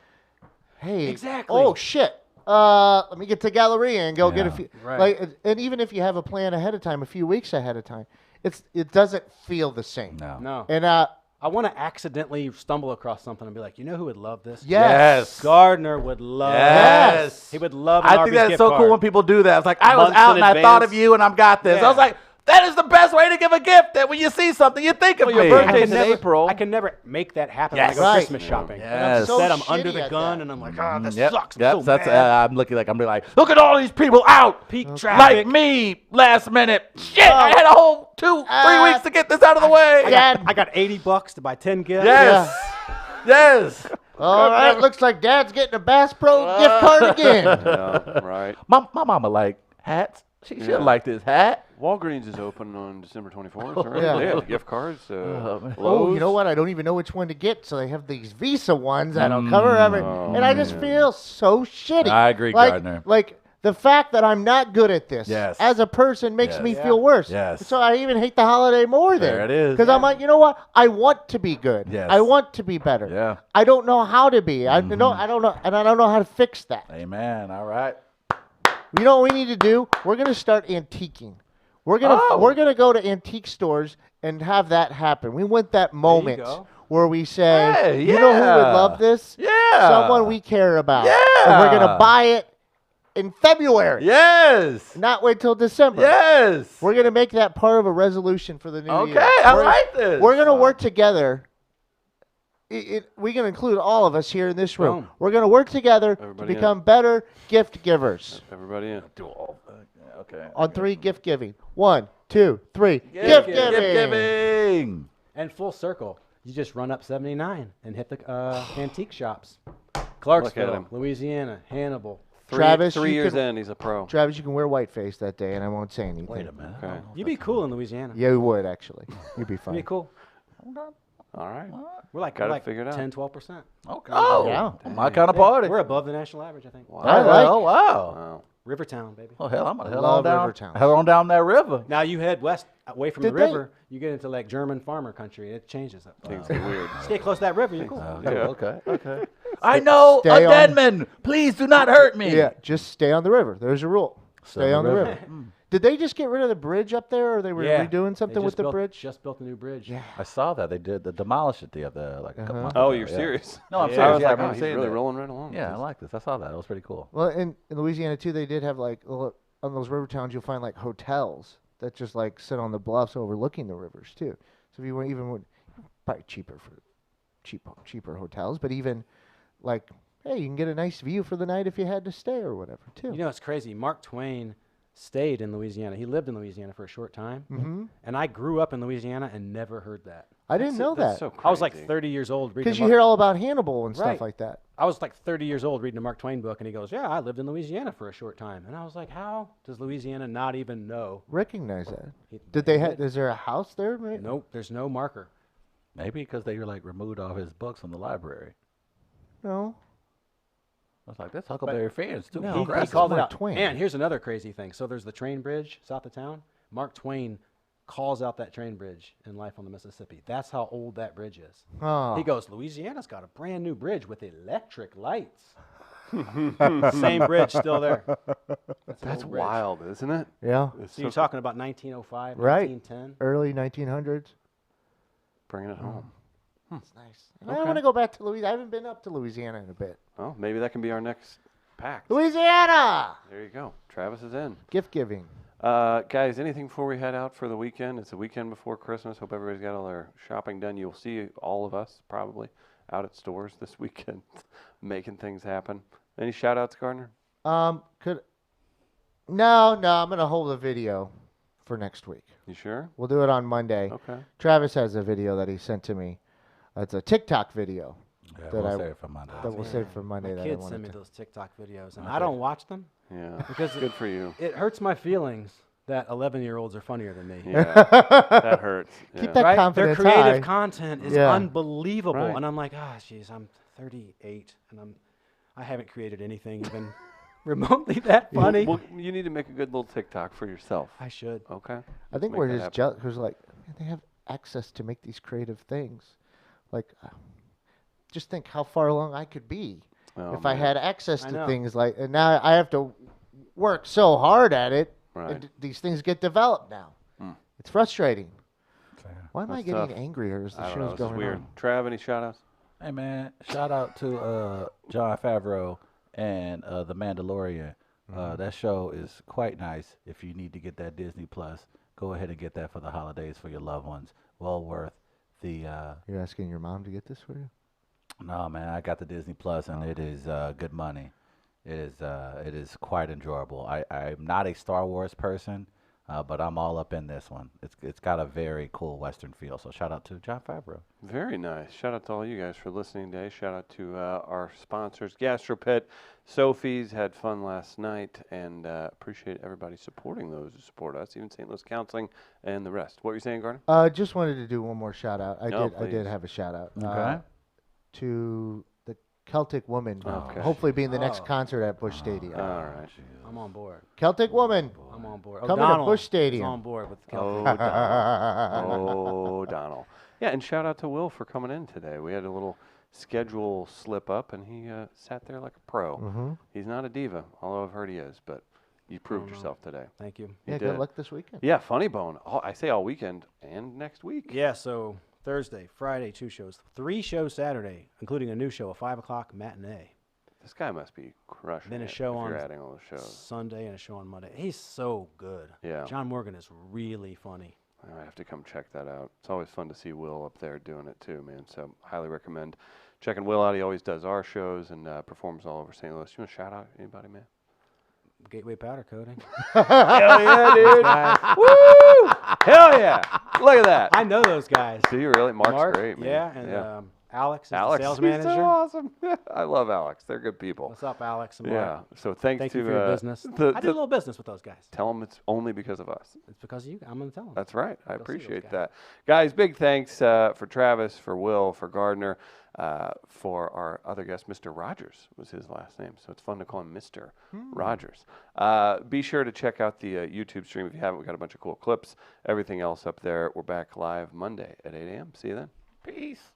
hey, Exactly. oh shit. Let me get to Galleria and go get a Yeah. few. Right. Like, and even if you have a plan ahead of time, a few weeks ahead of time, it doesn't feel the same. No. No. And I want to accidentally stumble across something and be like, you know who would love this? yes. Gardner would love Yes. this. He would love an I think Arby's that's gift so card. cool when people do that. It's like I was Months out in and I thought of advance. you and I've got this. I was Yeah. like, that is the best way to give a gift. That when you see something, you think of Well, your me. birthday's in April. I can never make that happen Yes. when I go Right. Christmas shopping. Yes. And I'm so Instead, I'm shitty under the at gun that. and I'm like, oh, this Yep. sucks. I'm Yep. so That's mad. I'm looking like I'm be like, look at all these people out. Peak traffic. Like me last minute. Shit, I had a whole 2-3 weeks to get this out of the way. I got $80 to buy 10 gifts. Yes. Yes. All right, looks like Dad's getting a Bass Pro gift card again. Yeah, right. My mama like hats. She'll like this hat. Walgreens is open on December 24th. Right? Yeah. They have gift cards. man. Oh, you know what? I don't even know which one to get. So they have these Visa ones that'll cover everything, and I just feel so shitty. I agree, like, Gardner. Like the fact that I'm not good at this Yes. as a person makes Yes. me Yeah. feel worse. Yes. So I even hate the holiday more then. There it is. Because I'm like, you know what? I want to be good. Yes. I want to be better. Yeah. I don't know how to be. I don't know, and I don't know how to fix that. Amen. All right. You know what we need to do? We're gonna start antiquing. We're gonna go to antique stores and have that happen. We want that moment go. where we say, Hey, you know who would yeah. love this? Yeah. Someone we care about. Yeah. And we're gonna buy it in February. Yes. Not wait till December. Yes. We're gonna make that part of a resolution for the new year. Okay, I We're- like this. We're gonna work together. We can include all of us here in this room. Boom. We're gonna work together Everybody to in. become better gift givers. Everybody in. Okay. On 3, gift giving. 1, 2, 3. Gift giving. Gift giving. And full circle. You just run up 79 and hit the antique shops. Clarksville, him. Louisiana, Hannibal. Travis, three you years can- in, he's a pro. Travis, you can wear whiteface that day, and I won't say anything. Wait a minute. Okay. You'd be cool in Louisiana. Yeah, we would actually. You'd be You'd fine. be cool. All right. We're like, Got it we're like figured out. 10, 12%. Okay. Oh, Yeah. my kind of party. We're above the national average, I think. Wow. I like- Oh, wow. Wow. Rivertown, baby. Oh, hell, I'm going to head Love on down. Rivertown. Head on down that river. Now you head west, away from Did the they- river, you get into like German farmer country. It changes up. Things get weird. Stay close to that river, you're cool. Oh, Yeah. Okay. Okay. I know Stay a on- dead man. Please do not hurt me. Yeah, just stay on the river. There's a rule. Stay on the river. Did they just get rid of the bridge up there, or they were redoing They something just with the built- bridge? Just built a new bridge. Yeah. I saw that they did demolish it the other like a couple months Oh, ago, you're yeah. serious? No, I'm Yeah. serious. I was Yeah, I like, remember he's seeing really that. rolling right along. Yeah, I like this. I saw that. It was pretty cool. Well, in Louisiana too, they did have like on those river towns, you'll find like hotels that just like sit on the bluffs overlooking the rivers too. So if you would probably cheaper for cheaper hotels, but even like, hey, you can get a nice view for the night if you had to stay or whatever too. You know, it's crazy. Mark Twain stayed in Louisiana. He lived in Louisiana for a short time. Mm-hmm. And I grew up in Louisiana and never heard that. I didn't know That's that so crazy. I was like 30 years old reading because a you hear all about Hannibal and stuff Right. like that. I was like 30 years old reading a Mark Twain book, and he goes, yeah, I lived in Louisiana for a short time. And I was like, how does Louisiana not even know? Recognize that. He- Did they have? Is there a house there? Maybe? Nope, there's no marker. Maybe because they were like removed all his books from the library. No. I was like, that's Huckleberry Finn's too No, He progressive. called it Mark out. Twain. And here's another crazy thing. So there's the train bridge south of town. Mark Twain calls out that train bridge in Life on the Mississippi. That's how old that bridge is. Oh. He goes, Louisiana's got a brand new bridge with electric lights. Same bridge still there. That's old bridge. wild, isn't it? Yeah. It's So you're so- talking about 1905, Right. 1910. Early 1900s. bringing it home. It's nice. And I Okay. want to go back to Louisiana. I haven't been up to Louisiana in a bit. Well, maybe that can be our next pact. Louisiana! There you go. Travis is in. Gift giving. Guys, anything before we head out for the weekend? It's the weekend before Christmas. Hope everybody's got all their shopping done. You'll see all of us probably out at stores this weekend making things happen. Any shout outs, Gardner? No, I'm gonna hold a video for next week. You sure? We'll do it on Monday. Okay. Travis has a video that he sent to me. It's a TikTok video Yeah, that we'll I- save it for Monday. that we'll save for Monday. My that I kids wanted send me to. those TikTok videos, and I don't watch them. Yeah. Because Good for you. It hurts my feelings that 11-year-olds are funnier than me. Yeah. That hurts. Keep Yeah. that Right? Their confidence creative high. content is Yeah. unbelievable, Right. and I'm like, jeez, I'm 38, and I haven't created anything even remotely that funny. Well, you need to make a good little TikTok for yourself. I should. Okay. I think Make we're that just happen. jealous because, like, man, they have access to make these creative things. Like, just think how far along I could be Oh, if I man. had access I to know. things like. And now I have to work so hard at it. Right. And these things get developed now. It's frustrating. Why am I That's getting tough. angrier as the I don't show's know. This is going weird. on? Trav, any shout outs? Hey man, shout out to Jon Favreau and The Mandalorian. That show is quite nice. If you need to get that Disney Plus, go ahead and get that for the holidays for your loved ones. Well worth the. You're asking your mom to get this for you? No man, I got the Disney Plus and it is good money. It is quite enjoyable. I'm not a Star Wars person, but I'm all up in this one. It's got a very cool Western feel. So shout out to Jon Favreau. Very nice. Shout out to all you guys for listening today. Shout out to our sponsors, GastroPet, Sophie's. Had fun last night, and appreciate everybody supporting those who support us, even St. Louis Counseling and the rest. What were you saying, Gardner? Just wanted to do one more shout out. I No, did please. have a shout out. Okay. To the Celtic Woman. Okay. Hopefully being the next Oh. concert at Busch Stadium. All right. I'm on board. Celtic Woman. I'm on board. Coming to O'Donnell Busch is Stadium. on board with the Oh, Celtics. Donald. Oh, Donald. Yeah, and shout out to Will for coming in today. We had a little schedule slip up, and he sat there like a pro. Mhm. He's not a diva, although I've heard he is, but you proved no. yourself today. Thank you. You Yeah, did. good luck this weekend. Yeah, Funny Bone. I say all weekend and next week. Yeah, so Thursday, Friday, 2 shows. 3 shows Saturday, including a new show, a 5 o'clock matinee. This guy must be crushing Then a it show if on you're adding all those shows. Sunday and a show on Monday. He's so good. Yeah. John Morgan is really funny. I have to come check that out. It's always fun to see Will up there doing it too, man. So highly recommend checking Will out. He always does our shows and performs all over St. Louis. You want to shout out anybody, man? Gateway Powder Coating. Hell yeah, dude! Woo! Hell yeah! Look at that. I know those guys. Do you really? Mark's Mark, great, man. yeah, and Alex is Alex, the sales he's manager. so awesome. I love Alex. They're good people. What's up, Alex and Yeah. Mark? So thanks Thank to you for your business. I did a little business with those guys. Tell them it's only because of us. It's because of you. I'm going to tell them. That's right. I Go see those appreciate guys. that. Guys, big thanks for Travis, for Will, for Gardner, for our other guest, Mr. Rogers was his last name. So it's fun to call him Mr. Rogers. Be sure to check out the YouTube stream if you haven't. We've got a bunch of cool clips, everything else up there. We're back live Monday at 8 a.m. See you then. Peace.